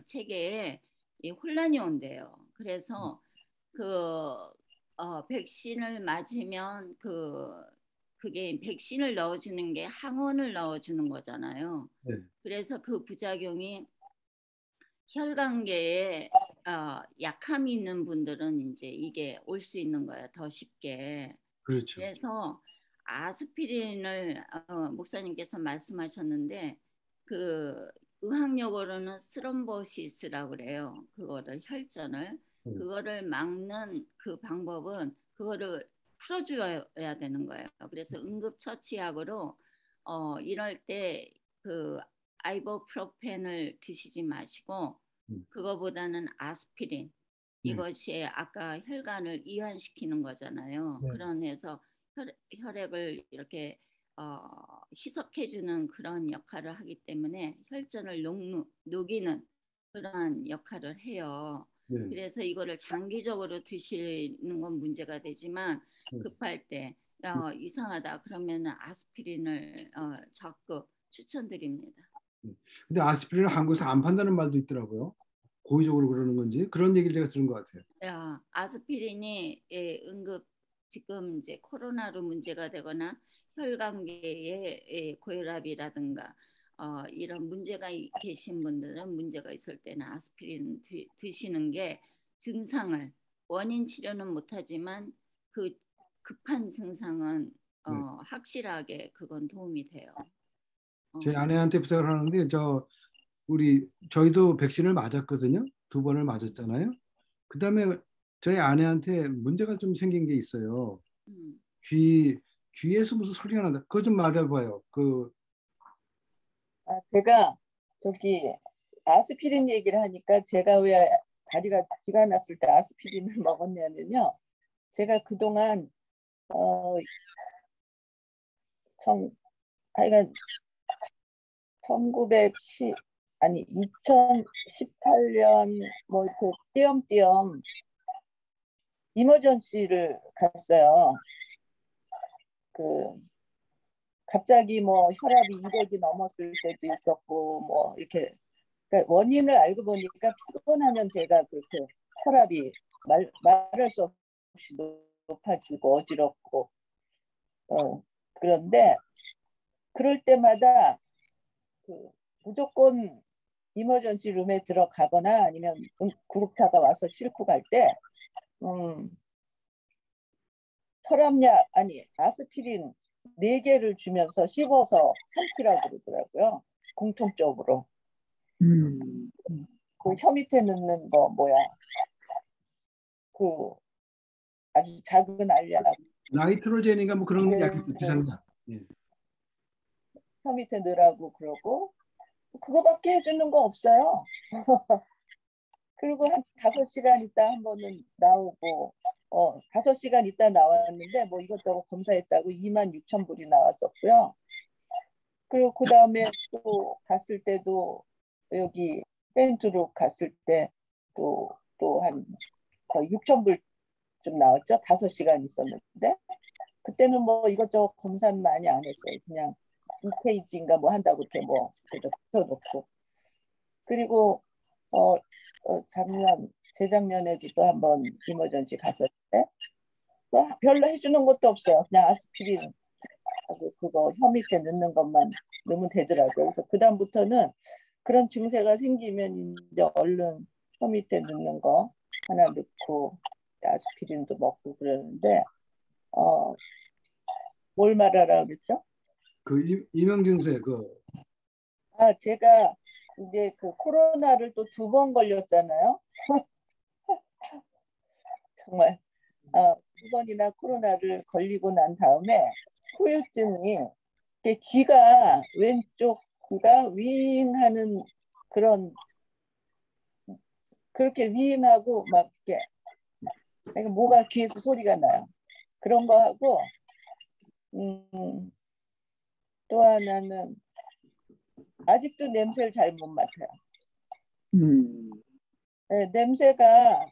C: 체계에 이 혼란이 온대요. 그래서 백신을 맞으면 그게 백신을 넣어주는 게 항원을 넣어주는 거잖아요.
A: 네.
C: 그래서 그 부작용이 혈관계에 약함이 있는 분들은 이제 이게 올 수 있는 거야, 더 쉽게.
A: 그렇죠.
C: 그래서 아스피린을 목사님께서 말씀하셨는데 그 의학용어로는 스럼보시스라고 그래요. 그거를 혈전을 그거를 막는 그 방법은 그거를 풀어줘야 되는 거예요. 그래서 응급처치약으로 이럴 때 그 아이보프로펜을 드시지 마시고 그거보다는 아스피린 이것이 아까 혈관을 이완시키는 거잖아요.
A: 네.
C: 그러면서 혈액을 이렇게 희석해주는 그런 역할을 하기 때문에 혈전을 녹이는 그러한 역할을 해요.
A: 네.
C: 그래서 이거를 장기적으로 드시는 건 문제가 되지만 급할 때 이상하다 그러면 아스피린을 적극 추천드립니다.
A: 근데 아스피린을 한국에서 안 판다는 말도 있더라고요. 고의적으로 그러는 건지 그런 얘기를 제가 들은 것 같아요.
C: 아스피린이 응급 지금 이제 코로나로 문제가 되거나 혈관계에 고혈압이라든가 이런 문제가 계신 분들은 문제가 있을 때는 아스피린 드시는 게 증상을 원인 치료는 못하지만 그 급한 증상은 확실하게 그건 도움이 돼요.
A: 제 아내한테 부탁을 하는데 저희도 백신을 맞았거든요. 2번을 맞았잖아요. 그다음에 저희 아내한테 문제가 좀 생긴 게 있어요. 귀에서 무슨 소리가 난다. 그거 좀 말해봐요.
E: 제가 아스피린 얘기를 하니까 제가 왜 다리가 쥐가 났을 때 아스피린을 먹었냐면요. 제가 그동안 하여간 2018년 뭐 이렇게 띄엄띄엄 이머전시를 갔어요. 갑자기 뭐 혈압이 200이 넘었을 때도 있었고 뭐 이렇게 그러니까 원인을 알고 보니까 피곤하면 제가 그렇게 혈압이 말할 수 없이 높아지고 어지럽고 그런데 그럴 때마다 무조건 이머전시 룸에 들어가거나 아니면 구급차가 와서 싣고 갈 때 혈압약 아스피린 4개를 주면서 씹어서 삼키라고 그러더라고요. 공통적으로. 그 혀 밑에 넣는 거 아주 작은 알약.
A: 나이트로젠인가 뭐 그런 약이 있어요. 비싼 약.
E: 혀 밑에 넣으라고 그러고 그거밖에 해주는 거 없어요. 그리고 한 5시간 있다 한 번은 나오고 5시간 있다 나왔는데 뭐 이것저것 검사했다고 26,000불이 나왔었고요. 그리고 그 다음에 또 갔을 때도 여기 펜트로 갔을 때 또 한 거의 6,000불 나왔죠. 5시간 있었는데 그때는 뭐 이것저것 검사는 많이 안 했어요. 그냥 EKG인가 뭐 한다고 이렇게 뭐 붙여놓고 그리고 재작년에도 또 한번 이머전시 갔을 때 별로 해주는 것도 없어요. 그냥 아스피린 하고 그거 혀 밑에 넣는 것만 넣으면 되더라고요. 그래서 그 다음부터는 그런 증세가 생기면 이제 얼른 혀 밑에 넣는 거 하나 넣고 아스피린도 먹고 그러는데 뭘 말하라 그랬죠?
A: 이명증세
E: 제가 이제 코로나를 또 2번 걸렸잖아요. 정말 2번이나 코로나를 걸리고 난 다음에 후유증이 귀가 왼쪽 귀가 윙하는 그렇게 윙하고 막 이렇게 뭐가 귀에서 소리가 나요. 그런 거 하고 또 하나는 아직도 냄새를 잘 못 맡아요. 네, 냄새가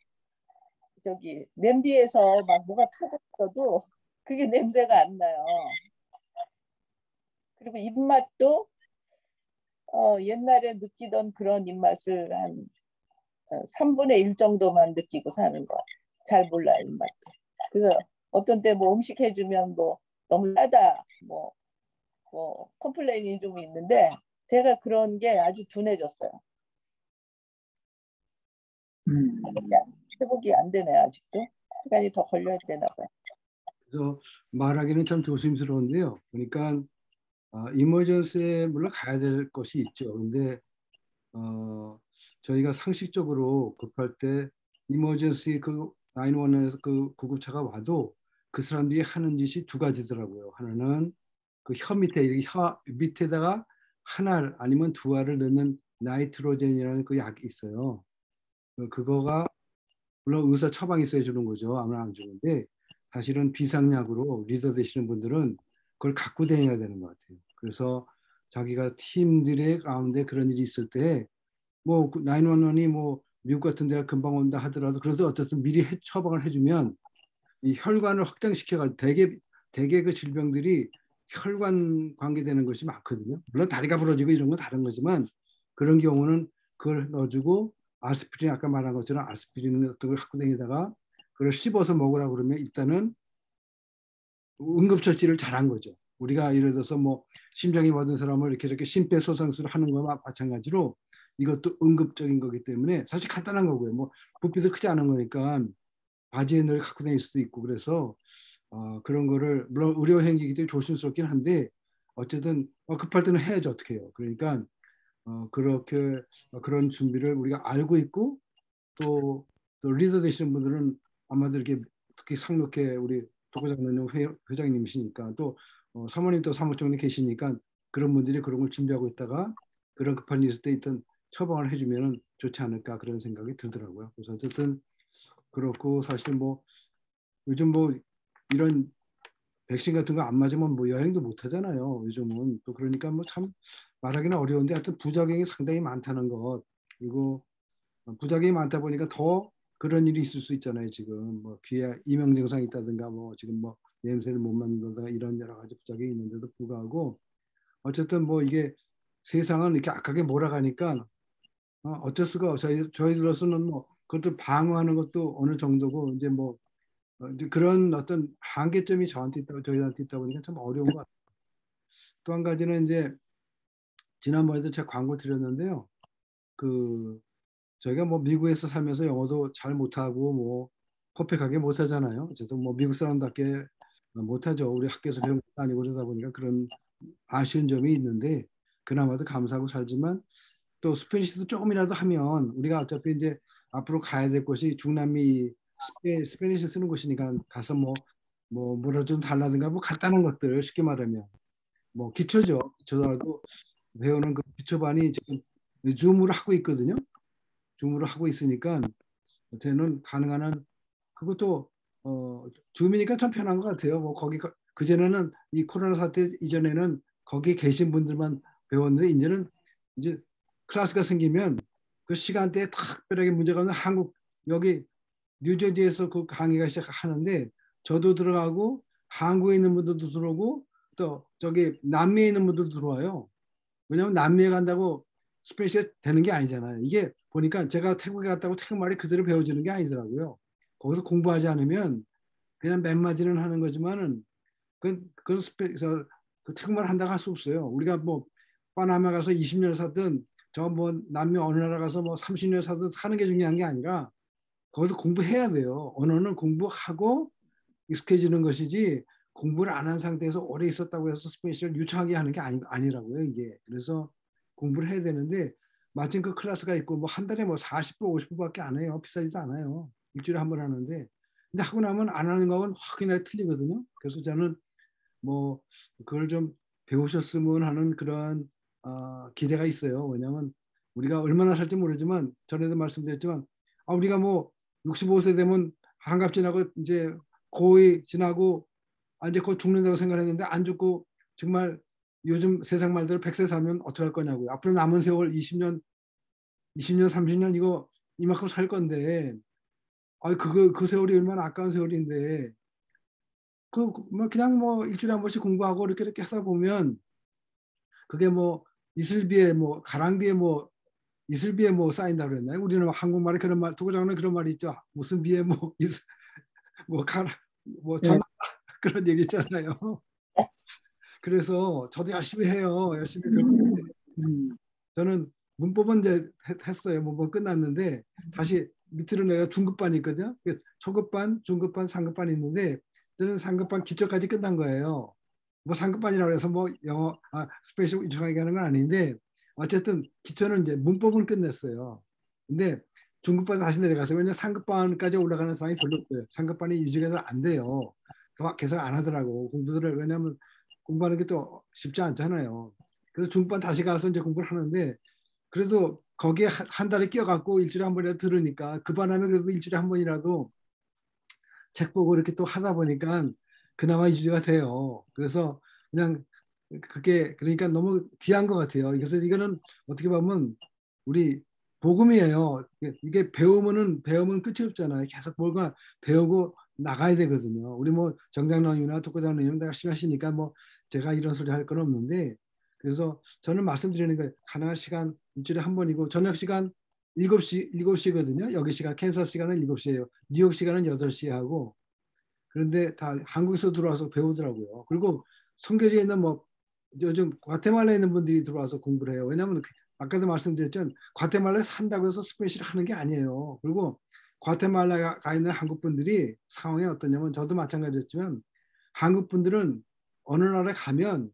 E: 냄비에서 막 뭐가 타고 있어도 그게 냄새가 안 나요. 그리고 입맛도 옛날에 느끼던 그런 입맛을 한 3분의 1 정도만 느끼고 사는 거. 잘 몰라요, 입맛도. 그래서 어떤 때 뭐 음식 해주면 뭐 너무 짜다, 뭐 컴플레인이 좀 있는데 제가 그런 게 아주 둔해졌어요. 회복이 안 되네 아직도. 시간이 더 걸려야 되나 봐요.
A: 그래서 말하기는 참 조심스러운데요. 그러니까 이머전스에 물론 가야 될 것이 있죠. 근데 저희가 상식적으로 급할 때 이머전시 그 911에서 그 구급차가 와도 그 사람들이 하는 짓이 두 가지더라고요. 하나는 그 혀 밑에 혀 밑에다가 하나 아니면 두 알을 넣는 나이트로젠이라는 그 약이 있어요. 그거가 물론 의사 처방이 있어야 주는 거죠. 아무나 안 주는데 사실은 비상약으로 리더 되시는 분들은 그걸 갖고 다녀야 되는 것 같아요. 그래서 자기가 팀들의 가운데 그런 일이 있을 때 뭐 911이 뭐 미국 같은 데가 금방 온다 하더라도 그래서 어쨌든 미리 처방을 해주면 이 혈관을 확장시켜가지고 대개 그 질병들이 혈관 관계되는 것이 많거든요. 물론 다리가 부러지고 이런 건 다른 거지만 그런 경우는 그걸 넣어주고 아스피린 아까 말한 것처럼 아스피린 같은 걸 갖고 다니다가 그걸 씹어서 먹으라 그러면 일단은 응급처치를 잘한 거죠. 우리가 예를 들어서 뭐 심장이 멎은 사람을 이렇게 심폐소생술을 하는 거와 마찬가지로 이것도 응급적인 거기 때문에 사실 간단한 거고요. 뭐 부피도 크지 않은 거니까 바지에 늘 갖고 다닐 수도 있고 그래서 그런 거를 물론 의료 행위이기 때문에 조심스럽긴 한데 어쨌든 급할 때는 해야죠. 어떻게 해요. 그러니까 그렇게 그런 준비를 우리가 알고 있고 또 리더 되시는 분들은 아마도 이렇게 특히 상록회 우리 도구장로님 회장님이시니까 또 사모님 또 사무총장님 계시니까 그런 분들이 그런 걸 준비하고 있다가 그런 급한 일 있을 때 일단 처방을 해주면 좋지 않을까 그런 생각이 들더라고요. 그래서 어쨌든 그렇고 사실 뭐 요즘 뭐 이런 백신 같은 거 안 맞으면 뭐 여행도 못 하잖아요. 요즘은 또 그러니까 뭐 참 말하기는 어려운데 하여튼 부작용이 상당히 많다는 것 그리고 부작용이 많다 보니까 더 그런 일이 있을 수 있잖아요. 지금 뭐 귀에 이명 증상이 있다든가 뭐 지금 뭐 냄새를 못 맡는다든가 이런 여러 가지 부작용이 있는데도 불구하고 어쨌든 뭐 이게 세상은 이렇게 악하게 몰아가니까 어쩔 수가 없어요. 저희들로서는 뭐 그것도 방어하는 것도 어느 정도고 이제 뭐 이제 그런 어떤 한계점이 저희한테 있다 보니까 참 어려운 것 같아요. 또 한 가지는 이제 지난번에도 제가 광고 드렸는데요. 그 저희가 뭐 미국에서 살면서 영어도 잘 못하고 뭐 퍼펙하게 못하잖아요. 어쨌든 뭐 미국 사람답게 못하죠. 우리 학교에서 배운 것도 아니고 그러다 보니까 그런 아쉬운 점이 있는데 그나마도 감사하고 살지만 또 스페니시도 조금이라도 하면 우리가 어차피 이제 앞으로 가야 될 곳이 중남미 스페니시 쓰는 곳이니까 가서 뭐 뭐라 좀 달라든가 뭐 간단한 것들 쉽게 말하면 뭐 기초죠. 기초라도 배우는 그 기초반이 지금 줌으로 하고 있거든요. 줌으로 하고 있으니까 저는 가능한 한 그것도 줌이니까 참 편한 것 같아요. 뭐 거기 그전에는 이 코로나 사태 이전에는 거기 계신 분들만 배웠는데 이제는 이제 클래스가 생기면 그 시간대에 특별하게 문제가 없는 한국 여기 뉴저지에서 그 강의가 시작하는데 저도 들어가고 한국에 있는 분들도 들어오고 또 저기 남미에 있는 분들도 들어와요. 왜냐하면 남미에 간다고 스페셜 되는 게 아니잖아요. 이게 보니까 제가 태국에 갔다고 태국 말이 그대로 배워지는 게 아니더라고요. 거기서 공부하지 않으면 그냥 몇 마디는 하는 거지만은 그건 스페셜 그 태국말 한다고 할 수 없어요. 우리가 뭐 파나마 가서 20년 살든 저 뭐 남미 어느 나라 가서 뭐 30년 살든 사는 게 중요한 게 아니라 거기서 공부해야 돼요. 언어는 공부하고 익숙해지는 것이지 공부를 안 한 상태에서 오래 있었다고 해서 스페셜 유창하게 하는 게 아니라고요. 이게 그래서 공부를 해야 되는데 마침 그 클래스가 있고 뭐 한 달에 뭐 40분 50분밖에 안 해요. 비싸지도 않아요. 일주일에 한 번 하는데 근데 하고 나면 안 하는 거하고는 확연하게 틀리거든요. 그래서 저는 뭐 그걸 좀 배우셨으면 하는 그런 기대가 있어요. 왜냐하면 우리가 얼마나 살지 모르지만 전에도 말씀드렸지만 우리가 뭐 65세 되면 한갑 지나고 이제 고이 지나고 이제 곧 죽는다고 생각했는데 안 죽고 정말 요즘 세상 말대로 100세 살면 어떻게 할 거냐고요. 앞으로 남은 세월 20년, 30년 이거 이만큼 살 건데 그 세월이 얼마나 아까운 세월인데 뭐 그냥 뭐 일주일에 한 번씩 공부하고 이렇게 하다 보면 그게 뭐 이슬비에 뭐 가랑비에 뭐 이슬비에 뭐 쌓인다 그랬나요? 우리는 한국말에 그런 말, 독일어는 그런 말이 있죠. 무슨 비에 뭐 이슬 뭐 가라 뭐 전 그런 얘기 있잖아요. 그래서 저도 열심히 해요. 열심히 배우는데 저는 문법은 이제 했어요. 문법 끝났는데 다시 밑으로 내가 중급반이 있거든요. 초급반, 중급반, 상급반이 있는데 저는 상급반 기초까지 끝난 거예요. 뭐 상급반이라고 해서 뭐 영어, 스페셜 유창하게 하는 건 아닌데 어쨌든 기초는 이제 문법은 끝냈어요. 근데 중급반 다시 내려가서 왜냐면 상급반까지 올라가는 사람이 별로 없어요. 상급반이 유지가 안 돼요. 계속 안 하더라고 공부들을. 왜냐하면 공부하는 게 또 쉽지 않잖아요. 그래서 중급반 다시 가서 이제 공부를 하는데 그래도 거기에 한 달에 끼어갖고 일주일에 한 번이라도 들으니까 그 반하면 그래도 일주일에 한 번이라도 책 보고 이렇게 또 하다 보니까 그나마 유지가 돼요. 그래서 그냥 그게 그러니까 너무 귀한 것 같아요. 그래서 이거는 어떻게 보면 우리 복음이에요. 이게 배우면 끝이 없잖아요. 계속 뭔가 배우고 나가야 되거든요. 우리 뭐 정장로님이나 독고장로님 다 열심히 하시니까 뭐 제가 이런 소리 할 건 없는데 그래서 저는 말씀드리는 거예요. 가능한 시간 일주일에 한 번이고 저녁 시간 7시거든요. 여기 시간 캔사스 시간은 7시예요. 뉴욕 시간은 8시에 하고 그런데 다 한국에서 들어와서 배우더라고요. 그리고 선교지에 있는 뭐 요즘 과테말라에 있는 분들이 들어와서 공부를 해요. 왜냐하면 아까도 말씀드렸죠. 과테말라에 산다고 해서 스페인시를 하는 게 아니에요. 그리고 과테말라에 가 있는 한국 분들이 상황이 어떠냐면 저도 마찬가지였지만 한국 분들은 어느 나라에 가면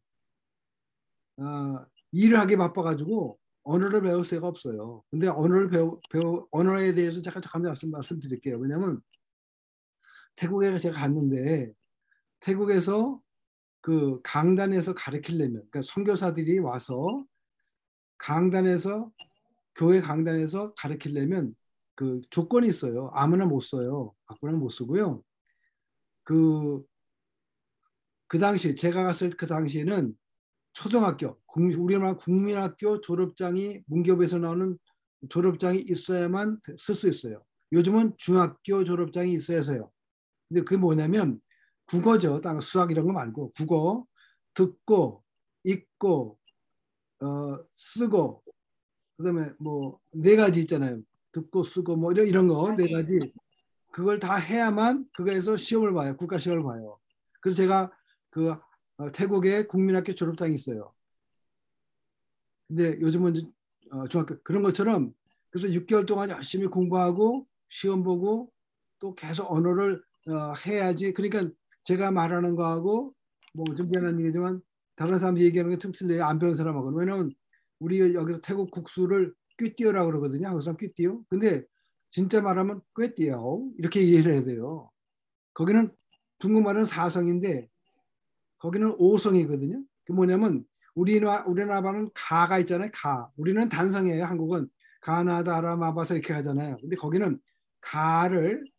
A: 일을 하기 바빠가지고 언어를 배울 새가 없어요. 근데 언어에 대해서 잠깐 말씀드릴게요. 왜냐하면 태국에 제가 갔는데 태국에서 그 강단에서 가르치려면 그러니까 선교사들이 와서 강단에서 교회 강단에서 가르치려면 그 조건이 있어요. 아무나 못 써요. 아무나 못 쓰고요. 그 당시 제가 갔을 그 당시에는 초등학교 우리나라 국민학교 졸업장이 문교부에서 나오는 졸업장이 있어야만 쓸 수 있어요. 요즘은 중학교 졸업장이 있어야 해서요. 근데 그게 뭐냐면 국어죠. 수학 이런 거 말고 국어, 듣고, 읽고, 쓰고, 그다음에 뭐 4가지 있잖아요. 듣고, 쓰고 뭐 이런 거 4가지 그걸 다 해야만 그거에서 시험을 봐요. 국가 시험을 봐요. 그래서 제가 그 태국에 국민학교 졸업장이 있어요. 근데 요즘은 중학교 그런 것처럼 그래서 6개월 동안 열심히 공부하고 시험 보고 또 계속 언어를 해야지. 그러니까 제가 말하는 거하고 뭐 좀 미안한 얘기지만 다른 사람들이 얘기하는 게 좀 틀려요. 안 배운 사람하고는. 왜냐면 우리 여기서 태국 국수를 꾀띠오라고 그러거든요. 한국 사람 꾀띠오. 근데 진짜 말하면 꾀띠오 이렇게 이해를 해야 돼요. 거기는 중국말은 4성인데 거기는 5성이거든요. 그 뭐냐면 우리나라는 가가 있잖아요. 가. 우리는 단성이에요. 한국은 가나다라 마바사 이렇게 하잖아요. 근데 거기는 가를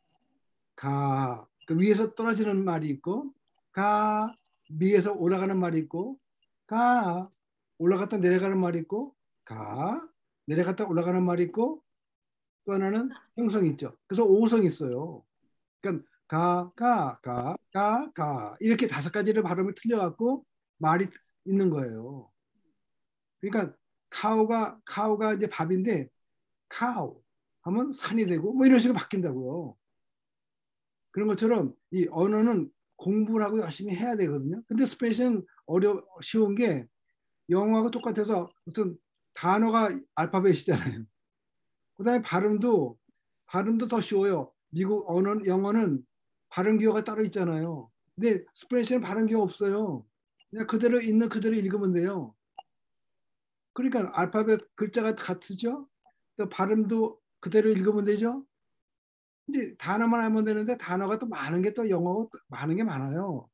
A: 그 위에서 떨어지는 말이 있고 가 위에서 올라가는 말이 있고 가 올라갔다 내려가는 말이 있고 가 내려갔다 올라가는 말이 있고 또 하나는 형성이 있죠. 그래서 5성이 있어요. 그러니까 가 이렇게 5가지를 발음을 틀려갖고 말이 있는 거예요. 그러니까 카우가 이제 밥인데 카우 하면 산이 되고 뭐 이런 식으로 바뀐다고요. 그런 것처럼 이 언어는 공부를 하고 열심히 해야 되거든요. 근데 스페인은 쉬운 게 영어하고 똑같아서 무슨 단어가 알파벳이잖아요. 그다음에 발음도 더 쉬워요. 미국 영어는 발음 기호가 따로 있잖아요. 근데 스페인어는 발음 기호 없어요. 그냥 그대로 있는 그대로 읽으면 돼요. 그러니까 알파벳 글자가 같죠. 또 발음도 그대로 읽으면 되죠. 근데 단어만 알면 되는데 단어가 또 많은 게 또 영어가 많은 게 많아요.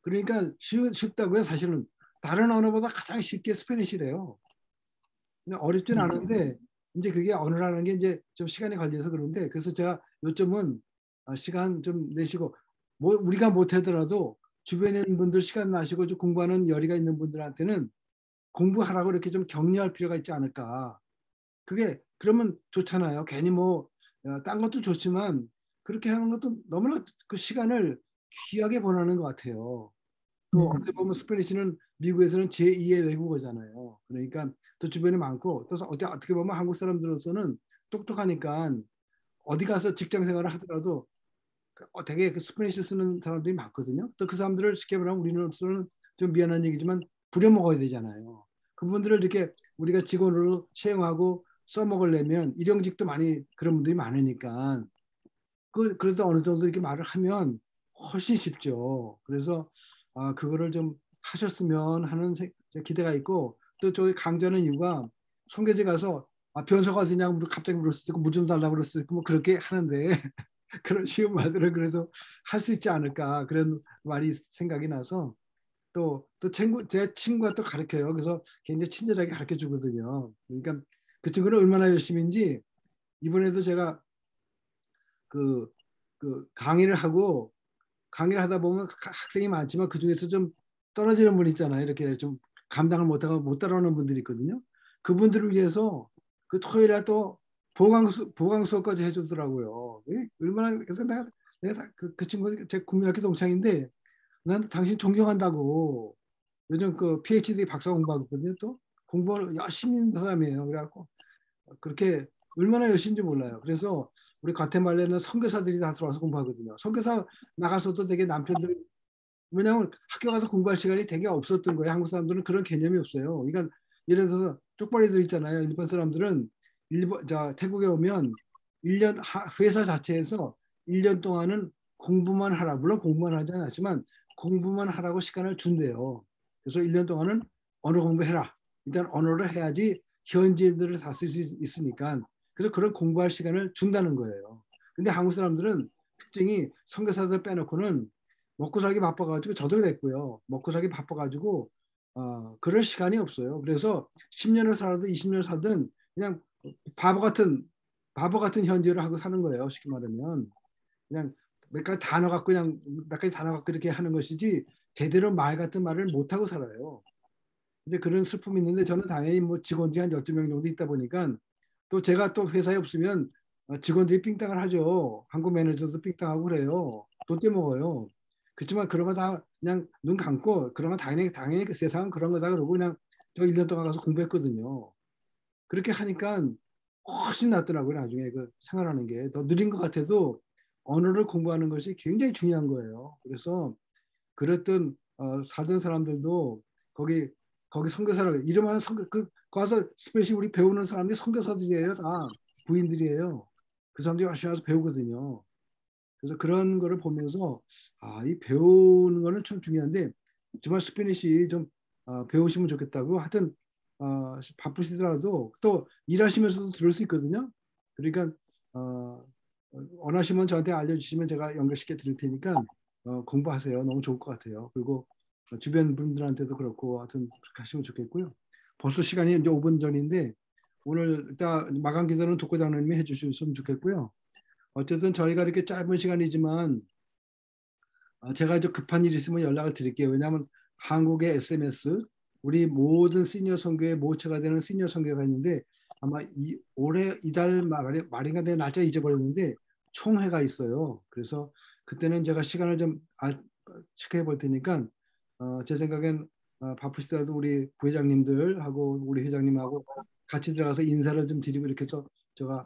A: 그러니까 쉽다고요. 사실은 다른 언어보다 가장 쉽게 스페니쉬래요. 어렵진 않은데 이제 그게 언어라는 게 이제 좀 시간이 걸려서 그런데 그래서 제가 요점은 시간 좀 내시고 뭐 우리가 못하더라도 주변에 있는 분들 시간 나시고 좀 공부하는 열의가 있는 분들한테는 공부하라고 이렇게 좀 격려할 필요가 있지 않을까. 그게 그러면 좋잖아요. 괜히 뭐 딴 것도 좋지만 그렇게 하는 것도 너무나 그 시간을 귀하게 번하는 것 같아요. 또 어떻게 보면 스페니쉬는 미국에서는 제2의 외국어잖아요. 그러니까 또 주변에 많고 또 어떻게 보면 한국 사람들로서는 똑똑하니까 어디 가서 직장 생활을 하더라도 되게 그 스페니쉬 쓰는 사람들이 많거든요. 또 그 사람들을 쉽게 말하면 우리로서는 좀 미안한 얘기지만 부려먹어야 되잖아요. 그분들을 이렇게 우리가 직원으로 채용하고 써먹으려면 일용직도 많이 그런 분들이 많으니까 그래도 어느 정도 이렇게 말을 하면 훨씬 쉽죠. 그래서 그거를 좀 하셨으면 하는 기대가 있고 또 저기 강조하는 이유가 송교제 가서 변소가 어디냐고 갑자기 물을 수도 있고 물 좀 달라고 그럴 수도 있고 뭐 그렇게 하는데 그런 쉬운 말들은 그래도 할 수 있지 않을까 그런 말이 생각이 나서 또 제 친구가 또 가르쳐요. 그래서 굉장히 친절하게 가르쳐 주거든요. 그러니까 그 친구는 얼마나 열심인지 이번에도 제가 그 강의를 하다 보면 학생이 많지만 그 중에서 좀 떨어지는 분 있잖아요. 이렇게 좀 감당을 못하고 못 따라오는 분들이 있거든요. 그분들을 위해서 그 토요일에 또 보강 수업까지 해주더라고요. 얼마나 그래서 내가 그 친구 제 국민학교 동창인데 난 당신 존경한다고 요즘 그 PhD 박사 공부하고 있거든요. 또 공부 열심히 하는 사람이에요. 그래갖고 그렇게 얼마나 열심인지 몰라요. 그래서 우리 과테말라는 선교사들이 다 들어와서 공부하거든요. 선교사 나가서도 되게 남편들 왜냐하면 학교 가서 공부할 시간이 되게 없었던 거예요. 한국 사람들은 그런 개념이 없어요. 그러니까 예를 들어서 쪽발이들 있잖아요. 일본 사람들은 태국에 오면 1년 회사 자체에서 1년 동안은 공부만 하라. 물론 공부만 하지 않았지만 공부만 하라고 시간을 준대요. 그래서 1년 동안은 언어 공부해라. 일단 언어를 해야지 현지인들을 다 쓸 수 있으니까 그래서 그런 공부할 시간을 준다는 거예요. 근데 한국 사람들은 특징이 선교사들 빼놓고는 먹고 살기 바빠가지고 저도 그랬고요. 먹고 살기 바빠가지고 그럴 시간이 없어요. 그래서 10년을 살아도 20년을 살든 그냥 바보 같은 현지를 하고 사는 거예요. 쉽게 말하면 그냥 몇 가지 단어 갖고 이렇게 하는 것이지 제대로 말 같은 말을 못 하고 살아요. 이제 그런 슬픔이 있는데 저는 당연히 뭐 직원들이 한 12명 정도 있다 보니까 또 제가 또 회사에 없으면 직원들이 삥땅을 하죠. 한국 매니저도 삥땅하고 그래요. 돈 떼먹어요. 그렇지만 그런 거 다 그냥 눈 감고 그런 거 당연히 그 세상은 그런 거다 그러고 그냥 저 1년 동안 가서 공부했거든요. 그렇게 하니까 훨씬 낫더라고요. 나중에 그 생활하는 게 더 느린 것 같아도 언어를 공부하는 것이 굉장히 중요한 거예요. 그래서 그랬던 살던 사람들도 거기 선교사를 이름하는 가서 스페셜 우리 배우는 사람들이 선교사들이에요. 다 부인들이에요. 그 사람들이 열심히 와서 배우거든요. 그래서 그런 거를 보면서 이 배우는 거는 참 중요한데 정말 스페니시 좀 배우시면 좋겠다고 하여튼 바쁘시더라도 또 일하시면서도 들을 수 있거든요. 그러니까 원하시면 저한테 알려주시면 제가 연결시켜 드릴 테니까 공부하세요. 너무 좋을 것 같아요. 그리고 주변 분들한테도 그렇고 하여튼 그렇게 하시면 좋겠고요. 벌써 시간이 이제 5분 전인데 오늘 일단 마감 기도는 독고장로님이 해주셨으면 좋겠고요. 어쨌든 저희가 이렇게 짧은 시간이지만 제가 이제 급한 일이 있으면 연락을 드릴게요. 왜냐하면 한국의 SMS 우리 모든 시니어 선교의 모처가 되는 시니어 선교가 있는데 아마 올해 이달 말인가 내 날짜 잊어버렸는데 총회가 있어요. 그래서 그때는 제가 시간을 좀 체크해 볼 테니까 제 생각엔 바쁘시더라도 우리 부회장님들하고 우리 회장님하고 같이 들어가서 인사를 좀 드리고 이렇게 해서 제가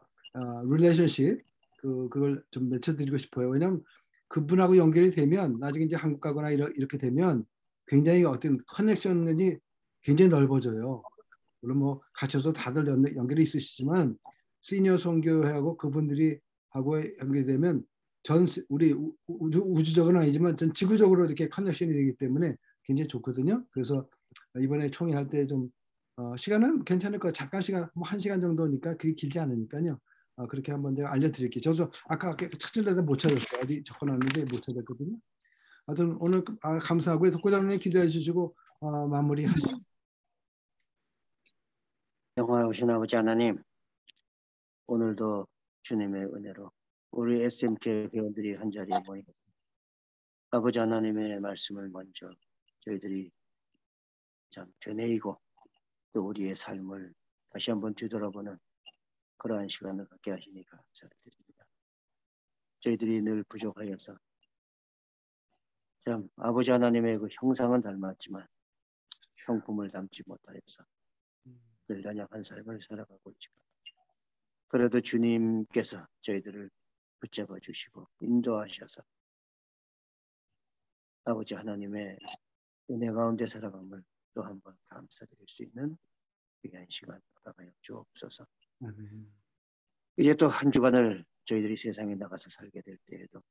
A: 릴레이션십 그걸 좀 맺혀드리고 싶어요. 왜냐하면 그분하고 연결이 되면 나중에 이제 한국 가거나 이렇게 되면 굉장히 어떤 커넥션이 굉장히 넓어져요. 물론 뭐 갇혀서 다들 연결이 있으시지만 시니어 선교회하고 그분들이 하고 연결되면 우리 우주적은 아니지만 전 지구적으로 이렇게 커넥션이 되기 때문에 굉장히 좋거든요. 그래서 이번에 총회할 때 좀 시간은 괜찮을 거예요. 잠깐 시간 뭐 1시간 정도니까 그게 길지 않으니까요. 그렇게 한번 내가 알려드릴게요. 저도 아까 찾으려다 못 찾았어요. 어디 적어놨는데 못 찾았거든요. 하여튼 오늘 감사하고요. 독고장로님 기도해 주시고 마무리하시죠.
D: 영화오신 아버지 하나님, 오늘도 주님의 은혜로 우리 SMK 회원들이 한자리에 모이고 아버지 하나님의 말씀을 먼저 저희들이 참 되뇌이고 또 우리의 삶을 다시 한번 뒤돌아보는 그러한 시간을 갖게 하시니 감사드립니다. 저희들이 늘 부족하여서 참 아버지 하나님의 그 형상은 닮았지만 성품을 닮지 못하여서 늘 연약한 삶을 살아가고 있지만 그래도 주님께서 저희들을 붙잡아 주시고 인도하셔서 아버지 하나님의 은혜 가운데 살아감을 또 한 번 감사드릴 수 있는 귀한 시간 허락하여 주옵소서.
A: 아멘.
D: 이제 또 한 주간을 저희들이 세상에 나가서 살게 될 때에도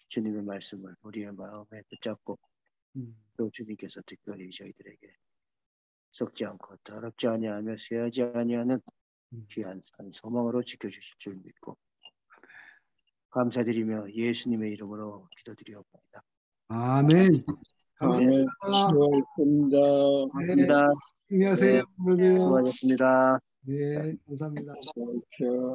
D: 주님의 말씀을 우리의 마음에 붙잡고 또 주님께서 특별히 저희들에게 썩지 않고 더럽지 아니하며 쇠하지 아니하는 귀한 산 소망으로 지켜주실 줄 믿고 감사드리며 예수님의 이름으로 기도드리옵나이다.
A: 아멘.
B: 아멘.
A: 감사합니다.
B: 수고하셨습니다.
D: 고맙습니다.
A: 안녕하세요.
D: 네, 수고하셨습니다.
A: 네, 감사합니다.
B: 그렇죠.